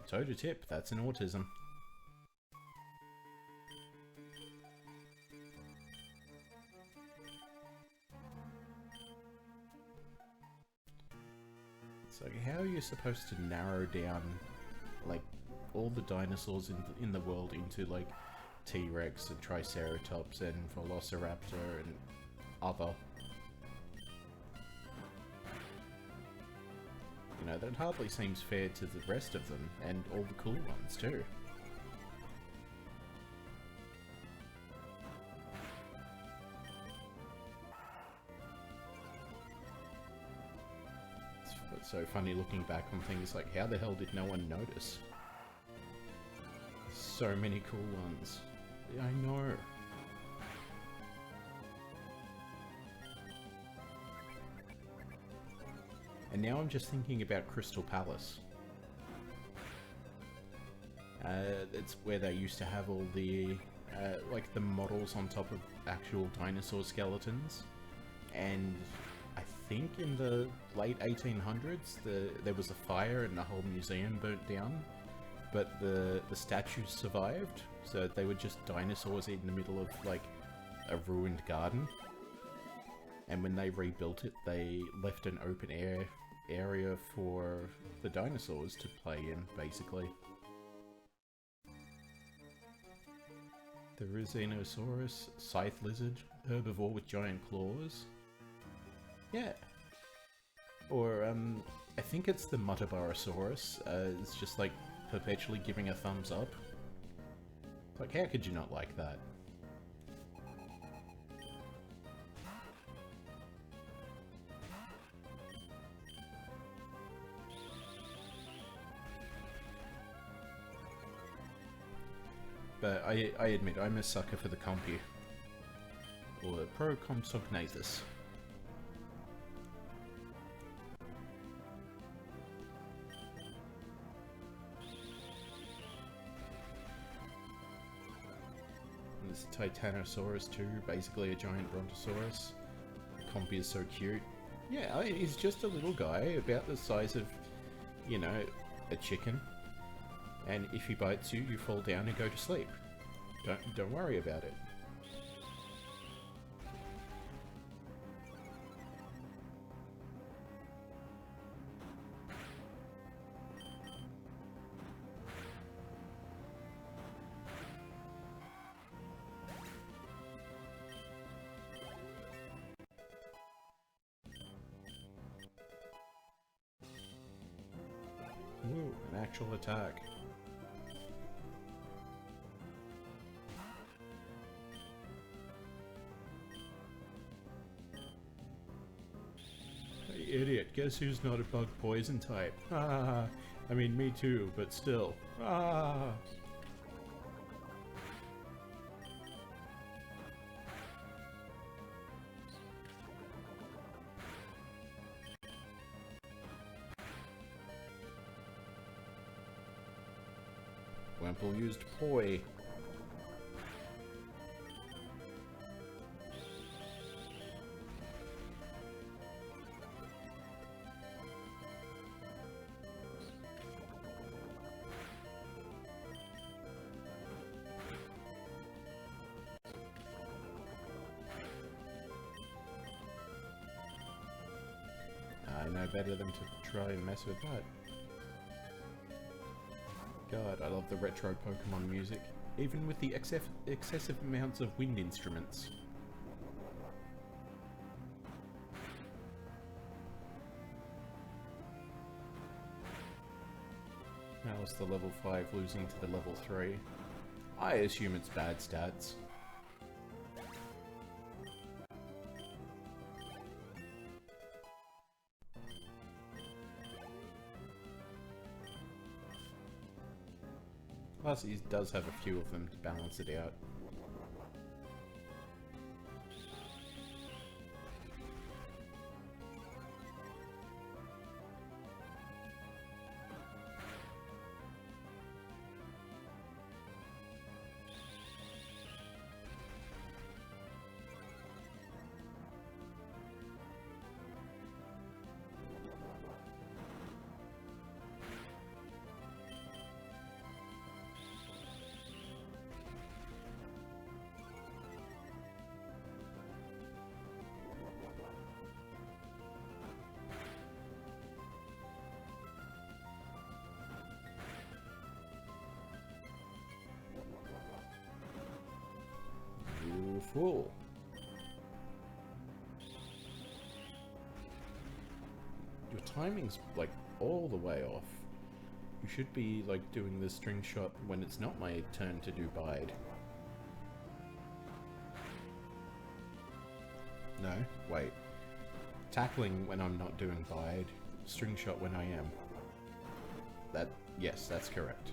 Toe to tip, that's an autism. So how are you supposed to narrow down, like, all the dinosaurs in the world into, like, T-Rex and Triceratops and Velociraptor and other? You know, that hardly seems fair to the rest of them, and all the cool ones too. It's so funny looking back on things like, how the hell did no one notice? So many cool ones. I know. And now I'm just thinking about Crystal Palace. It's where they used to have all the, like the models on top of actual dinosaur skeletons. And I think in the late 1800s, there was a fire and the whole museum burnt down. But the statues survived, so they were just dinosaurs in the middle of, like, a ruined garden. And when they rebuilt it, they left an open air area for the dinosaurs to play in, basically. The Rhizinosaurus, scythe lizard, herbivore with giant claws. Yeah. Or, I think it's the Muttaburrasaurus. It's just like perpetually giving a thumbs up. Like, how could you not like that? But I admit, I'm a sucker for the Compu. Or the Procompsognathus. And there's a Titanosaurus too, basically a giant brontosaurus. Compu is so cute. Yeah, he's just a little guy, about the size of, you know, a chicken. And if he bites you, you fall down and go to sleep. Don't worry about it. Ooh, an actual attack. Hey, idiot, guess who's not a bug poison type? Ah, I mean, me too, but still. Ah! Wemple used poi. I know better than to try and mess with that. God, I love the retro Pokemon music, even with the excessive amounts of wind instruments. How's the level 5 losing to the level 3? I assume it's bad stats. Plus, he does have a few of them to balance it out. You fool. Your timing's like all the way off. You should be like doing the string shot when it's not my turn to do bide. No, wait. Tackling when I'm not doing bide, string shot when I am. Yes, that's correct.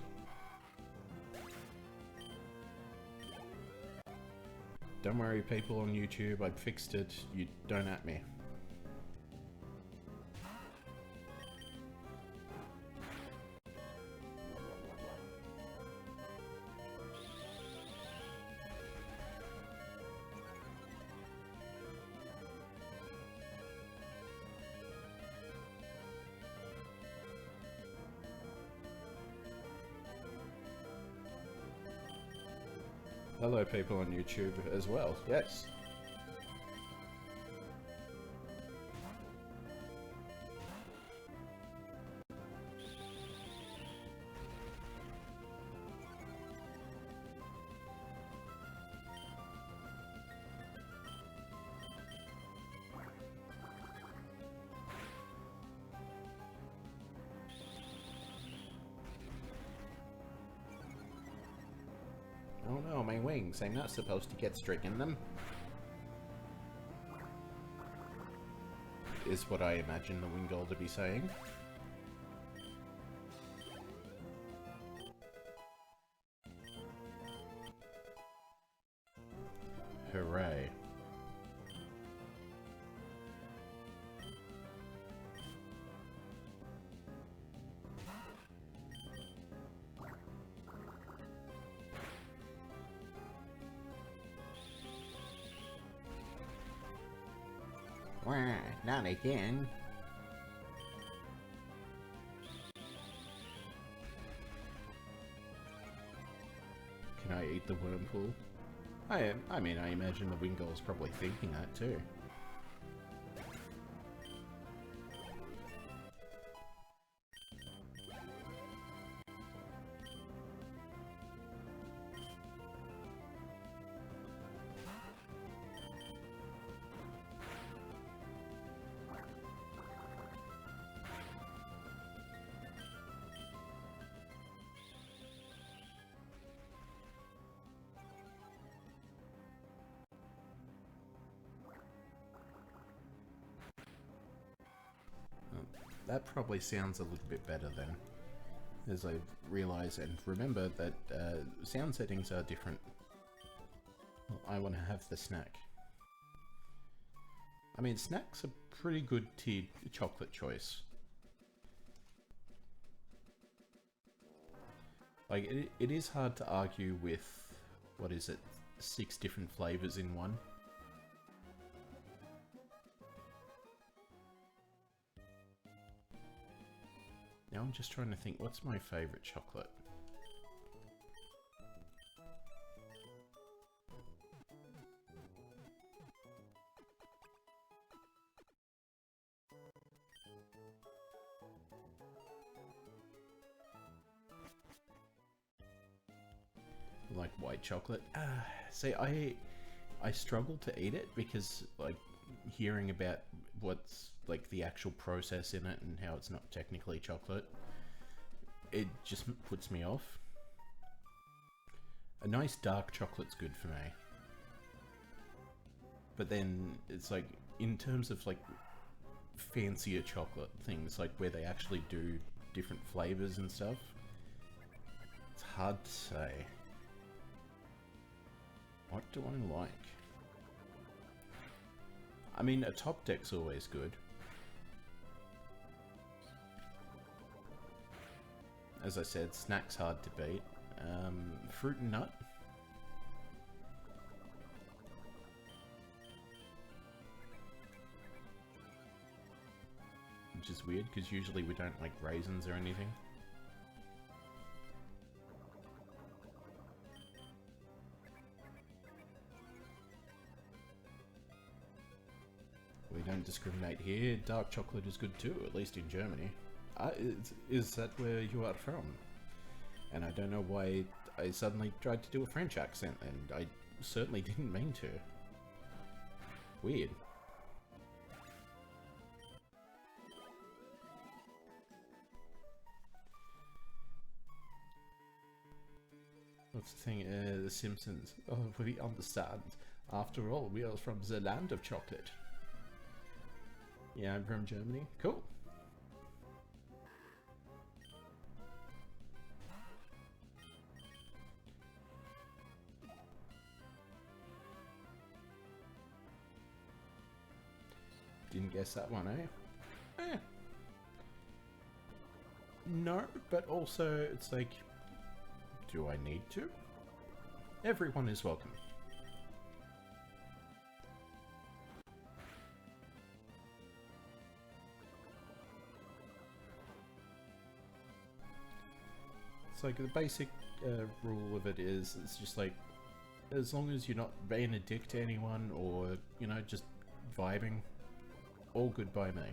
Don't worry, people on YouTube, I fixed it. You don't at me. Hello, people on YouTube as well. Yes. Oh no, my wings. I'm not supposed to get stricken them. Is what I imagine the Wingull to be saying. Hooray. Wah, not again. Can I eat the wormpool? I mean, I imagine the Wingull's probably thinking that too. That probably sounds a little bit better then, as I realise and remember that sound settings are different. Well, I want to have the snack. I mean, snack's a pretty good tiered chocolate choice. Like, it is hard to argue with, what is it, 6 different flavours in one. Now I'm just trying to think, what's my favourite chocolate? Like white chocolate? See, I struggle to eat it because, like, hearing about what's like the actual process in it and how it's not technically chocolate, it just puts me off. A nice dark chocolate's good for me, but then it's like, in terms of like fancier chocolate things, like where they actually do different flavors and stuff, it's hard to say. What do I like? I mean, a top deck's always good. As I said, snack's hard to beat. Fruit and nut. Which is weird, because usually we don't like raisins or anything. We don't discriminate here. Dark chocolate is good too, at least in Germany. Is that where you are from? And I don't know why I suddenly tried to do a French accent, and I certainly didn't mean to. Weird. What's the thing? The Simpsons. Oh, we understand. After all, we are from the land of chocolate. Yeah, I'm from Germany. Cool. Didn't guess that one, eh? No, but also it's like, do I need to? Everyone is welcome. It's like the basic rule of it is, it's just like, as long as you're not being a dick to anyone or, you know, just vibing, all good by me.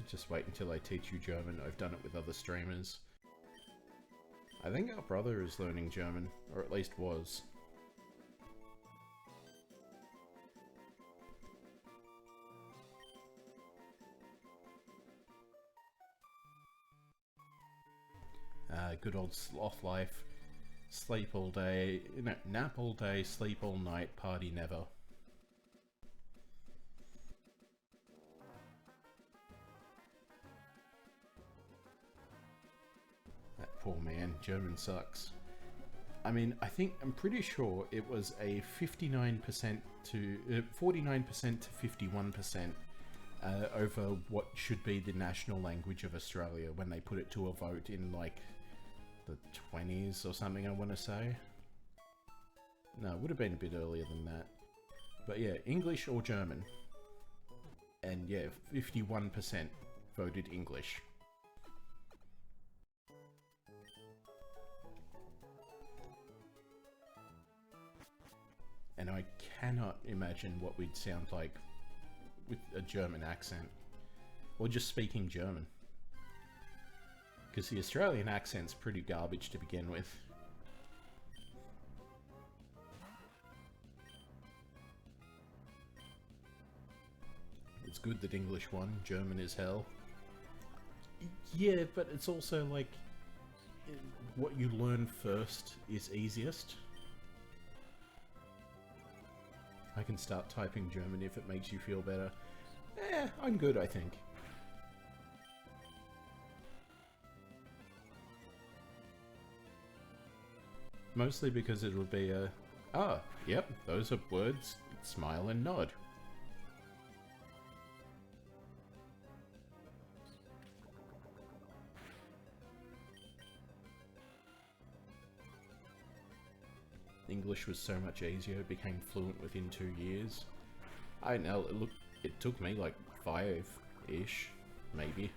Just wait until I teach you German. I've done it with other streamers. I think our brother is learning German, or at least was. Good old sloth life. Sleep all day, no, nap all day, sleep all night, party never. That poor man, German sucks. I mean, I'm pretty sure it was a 59% to 49% to 51% over what should be the national language of Australia when they put it to a vote in like the 20s or something, I want to say. No, it would have been a bit earlier than that. But yeah, English or German. And yeah, 51% voted English. And I cannot imagine what we'd sound like with a German accent. Or just speaking German. Because the Australian accent's pretty garbage to begin with. It's good that English won, German is hell. Yeah, but it's also like, what you learn first is easiest. I can start typing German if it makes you feel better. I'm good, I think. Mostly because it would be yep, those are words, smile and nod. English was so much easier, became fluent within 2 years. I know, it took me like 5-ish, maybe.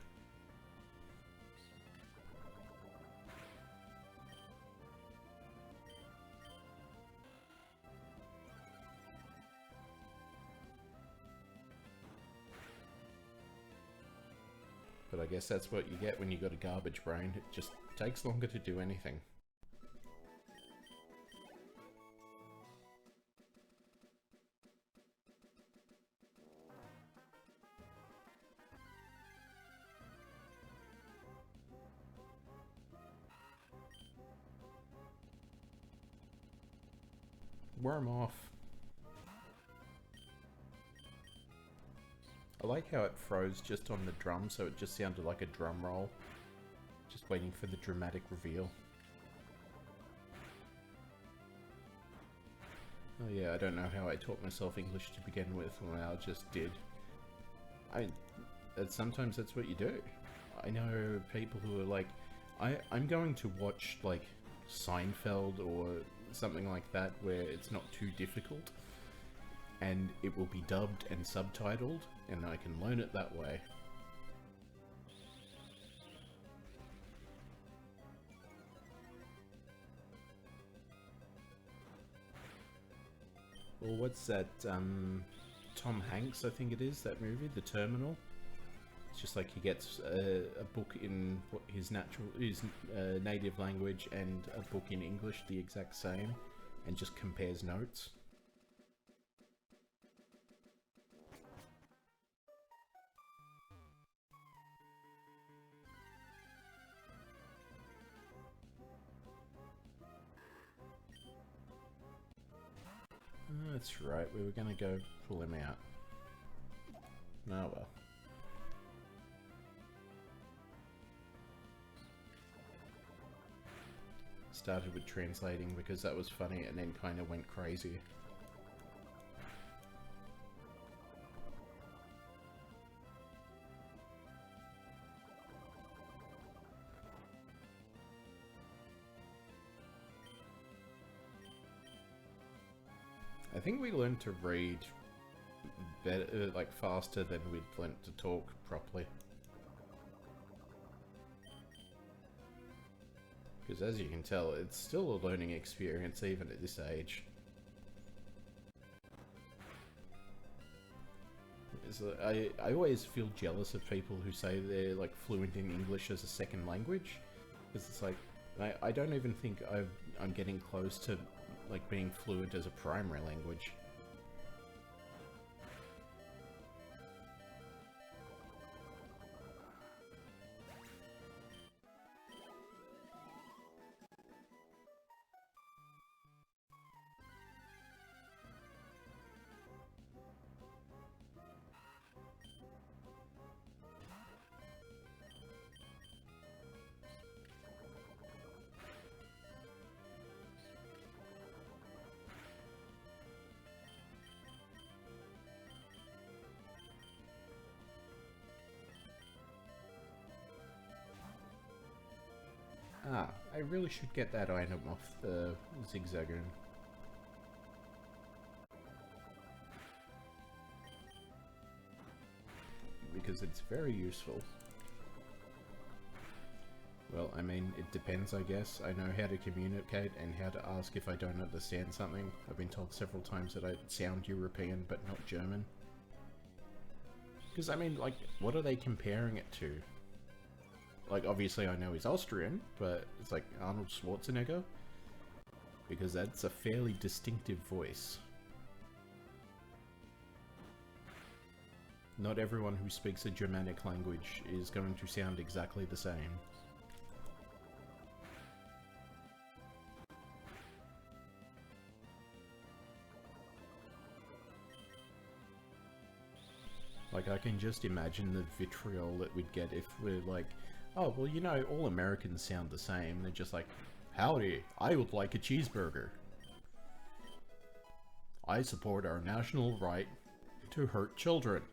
But I guess that's what you get when you got a garbage brain. It just takes longer to do anything. Worm off. I like how it froze just on the drum, so it just sounded like a drum roll. Just waiting for the dramatic reveal. Oh yeah, I don't know how I taught myself English to begin with, well, I just did. Sometimes that's what you do. I know people who are like, I'm going to watch like Seinfeld or something like that where it's not too difficult and it will be dubbed and subtitled and I can learn it that way. Or what's that, Tom Hanks, I think it is, that movie, The Terminal? It's just like he gets a book in his native language and a book in English, the exact same, and just compares notes. That's right, we were gonna go pull him out. Oh well. Started with translating because that was funny and then kind of went crazy. I think we learned to read better, like faster than we'd learnt to talk properly. Because as you can tell, it's still a learning experience even at this age. I always feel jealous of people who say they're like fluent in English as a second language. Because it's like, I don't even think I'm getting close to like being fluent as a primary language. Ah, I really should get that item off the Zigzagoon. Because it's very useful. Well, I mean, it depends, I guess. I know how to communicate and how to ask if I don't understand something. I've been told several times that I sound European, but not German. Because, I mean, like, what are they comparing it to? Like, obviously I know he's Austrian, but it's like Arnold Schwarzenegger? Because that's a fairly distinctive voice. Not everyone who speaks a Germanic language is going to sound exactly the same. Like, I can just imagine the vitriol that we'd get if we're like, oh, well, you know, all Americans sound the same. They're just like, howdy, I would like a cheeseburger. I support our national right to hurt children.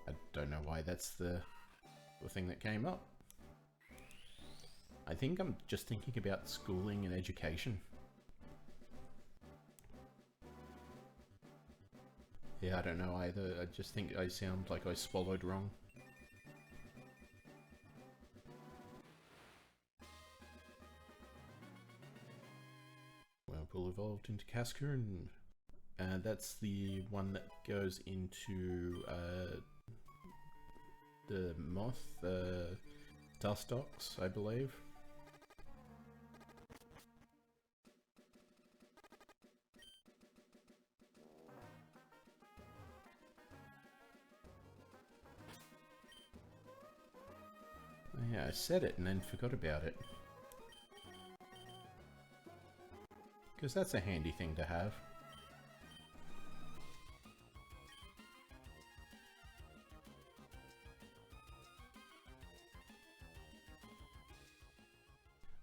I don't know why that's the thing that came up. I think I'm just thinking about schooling and education. Yeah, I don't know either. I just think I sound like I swallowed wrong. Wurmple evolved into Cascoon. And that's the one that goes into the moth, Dustox, I believe. Yeah, I said it and then forgot about it. Because that's a handy thing to have.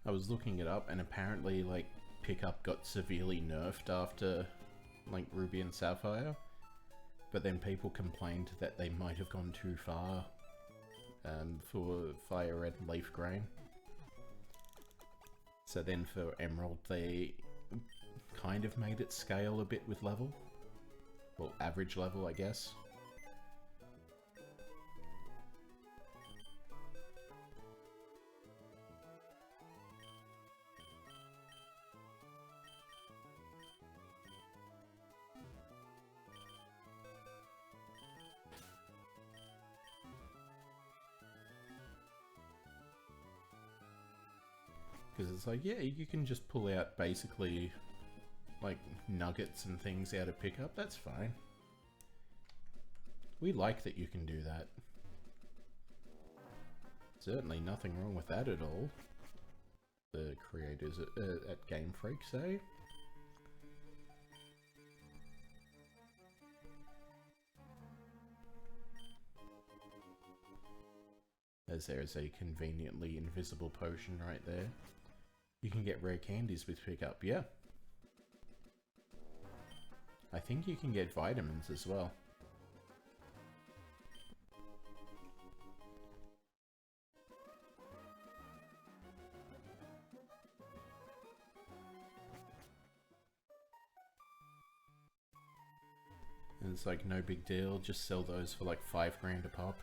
I was looking it up and apparently, like, pickup got severely nerfed after, like, Ruby and Sapphire. But then people complained that they might have gone too far for Fire Red and Leaf Green. So then for Emerald they kind of made it scale a bit with level. Well, average level, I guess. Because it's like, yeah, you can just pull out basically like nuggets and things out of pickup, that's fine. We like that you can do that. Certainly nothing wrong with that at all. The creators at Game Freak say. As there's a conveniently invisible potion right there. You can get rare candies with pickup, yeah. I think you can get vitamins as well. And it's like, no big deal, just sell those for like $5 grand a pop.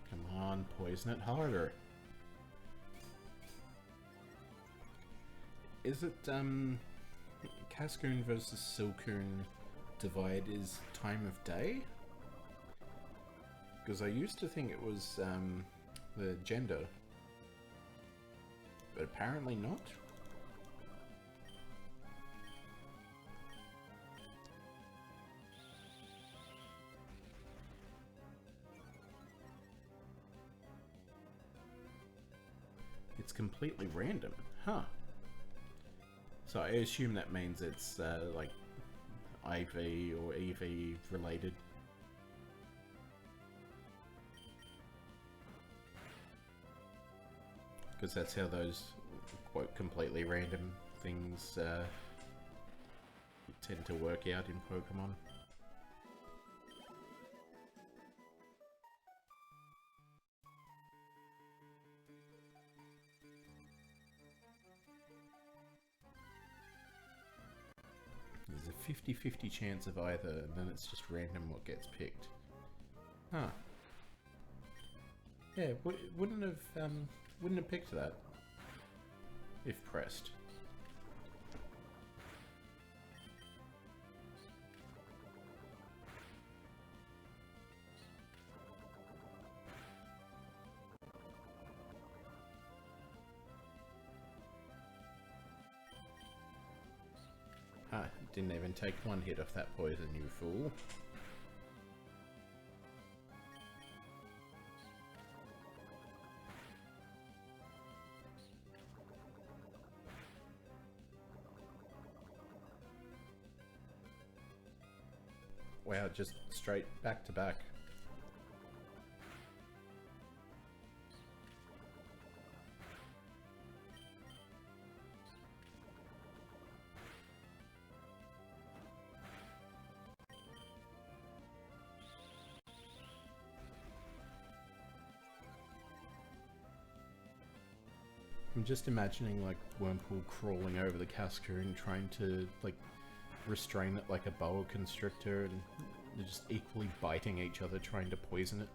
Come on, poison it harder. Is it, Cascoon versus Silcoon divide is time of day? Because I used to think it was, the gender. But apparently not. It's completely random, huh? So I assume that means it's like IV or EV related. Because that's how those, quote, completely random things tend to work out in Pokemon. There's a 50-50 chance of either, and then it's just random what gets picked. Huh. Yeah, wouldn't have picked that if pressed. Ah, didn't even take one hit off that poison, you fool. Wow, just straight back to back. I'm just imagining like Wurmple crawling over the Cascoon, trying to like restrain it like a boa constrictor, and they're just equally biting each other, trying to poison it.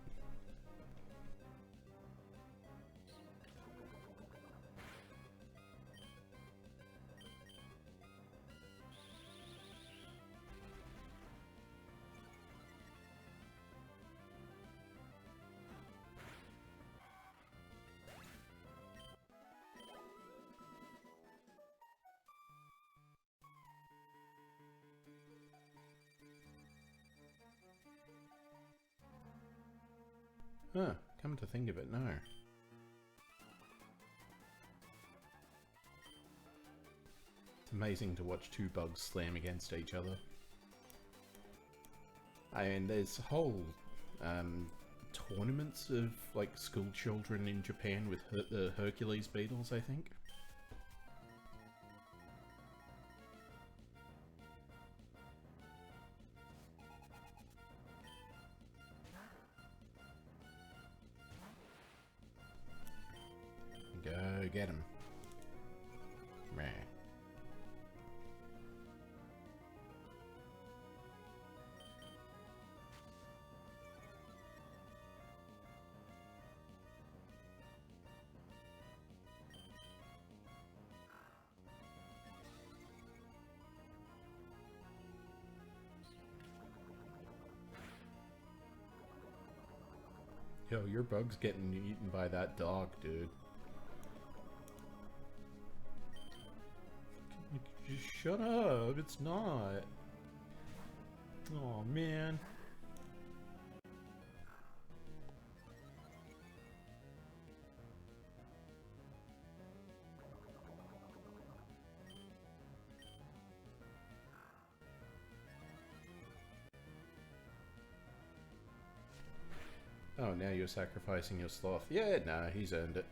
Huh, come to think of it, no. It's amazing to watch two bugs slam against each other. I mean, there's whole tournaments of like school children in Japan with the Hercules beetles, I think. Go get him. Meh. Yo, your bug's getting eaten by that dog, dude. Shut up, it's not. Oh man. Oh, now you're sacrificing your sloth. Yeah, nah, he's earned it.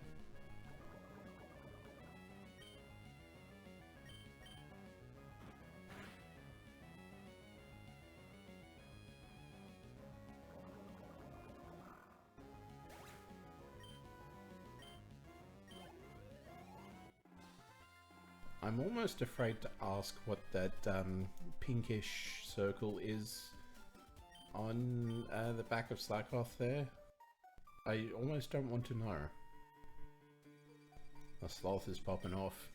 I'm almost afraid to ask what that pinkish circle is on the back of Slackoth there. I almost don't want to know. The sloth is popping off.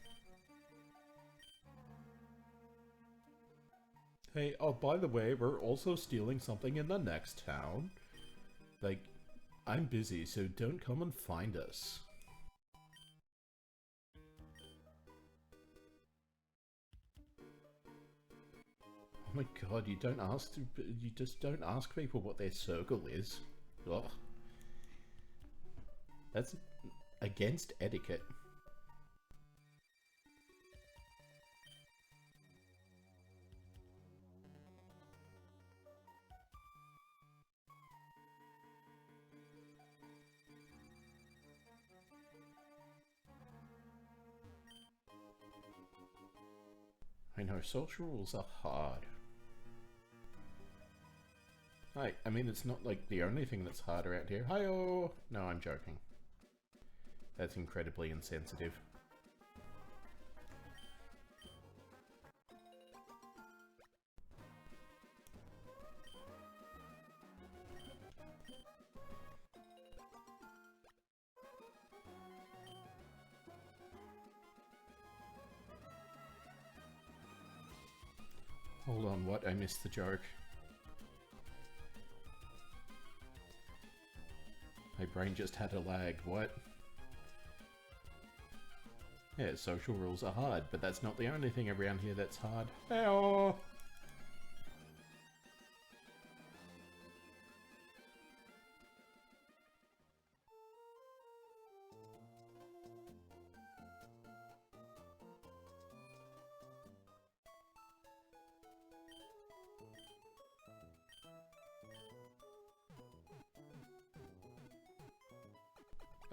Hey, oh, by the way, we're also stealing something in the next town. Like, I'm busy, so don't come and find us. Oh my god, you just don't ask people what their circle is. Ugh. That's against etiquette. I know, social rules are hard. I mean, it's not like the only thing that's hard around here. Hi-oh! No, I'm joking. That's incredibly insensitive. Hold on, what? I missed the joke. My brain just had a lag. What? Yeah, social rules are hard, but that's not the only thing around here that's hard. Hey-oh!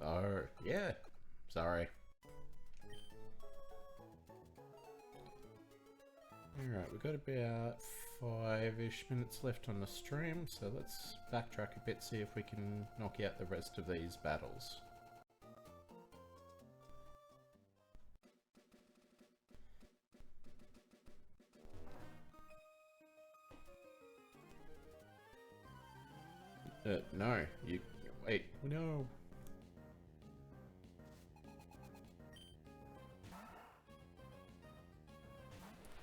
Oh, yeah. Sorry. Alright, we've got about 5-ish minutes left on the stream, so let's backtrack a bit, see if we can knock out the rest of these battles. No, you... wait, no.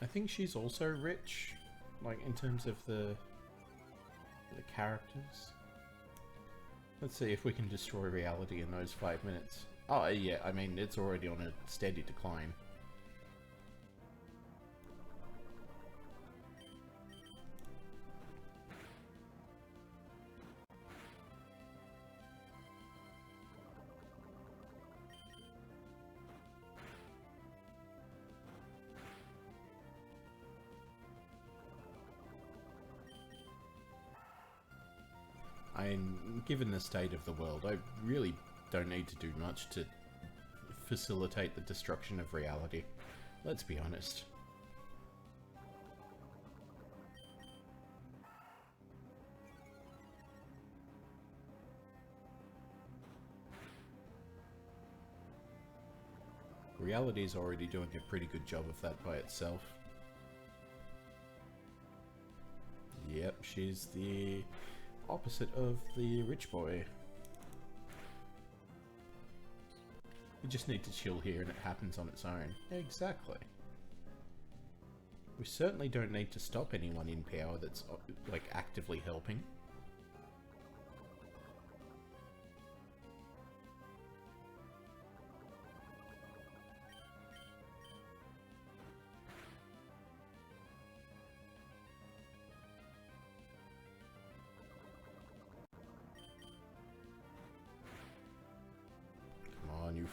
I think she's also rich, like in terms of the characters. Let's see if we can destroy reality in those 5 minutes. Oh yeah, I mean it's already on a steady decline. And given the state of the world, I really don't need to do much to facilitate the destruction of reality. Let's be honest. Reality's already doing a pretty good job of that by itself. Yep, she's the opposite of the rich boy. We just need to chill here and it happens on its own. Exactly. We certainly don't need to stop anyone in power that's like actively helping.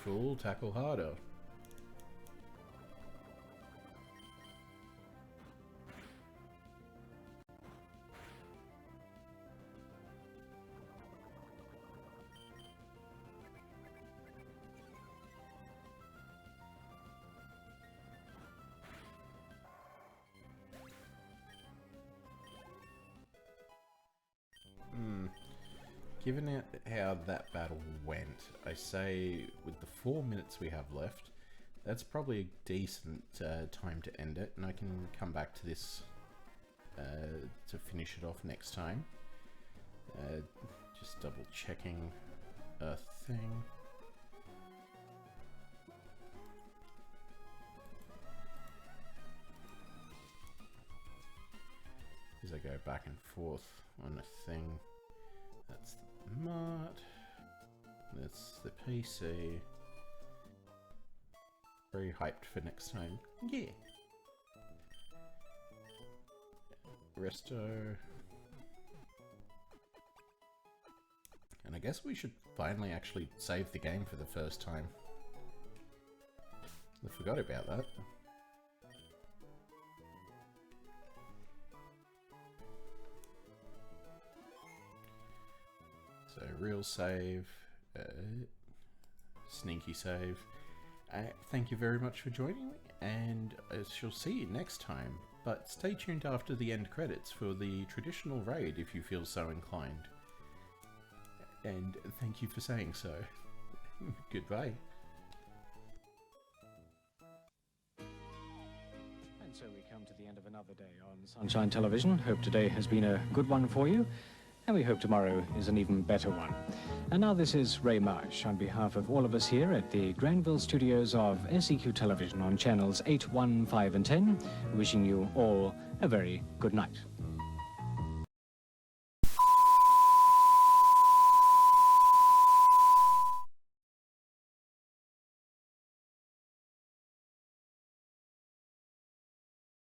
fool, tackle harder. Given how that battle went, I say with the 4 minutes we have left, that's probably a decent time to end it, and I can come back to this to finish it off next time. Just double checking a thing. As I go back and forth on a thing. That's the mod. That's the PC. Very hyped for next time. Yeah. Resto. And I guess we should finally actually save the game for the first time. I forgot about that. So real save, sneaky save. Thank you very much for joining me, and I shall see you next time. But stay tuned after the end credits for the traditional raid if you feel so inclined. And thank you for saying so. Goodbye. And so we come to the end of another day on Sunshine Television. Hope today has been a good one for you, and we hope tomorrow is an even better one. And now this is Ray Marsh on behalf of all of us here at the Granville studios of SEQ Television on channels 8, 1, 5 and 10, wishing you all a very good night.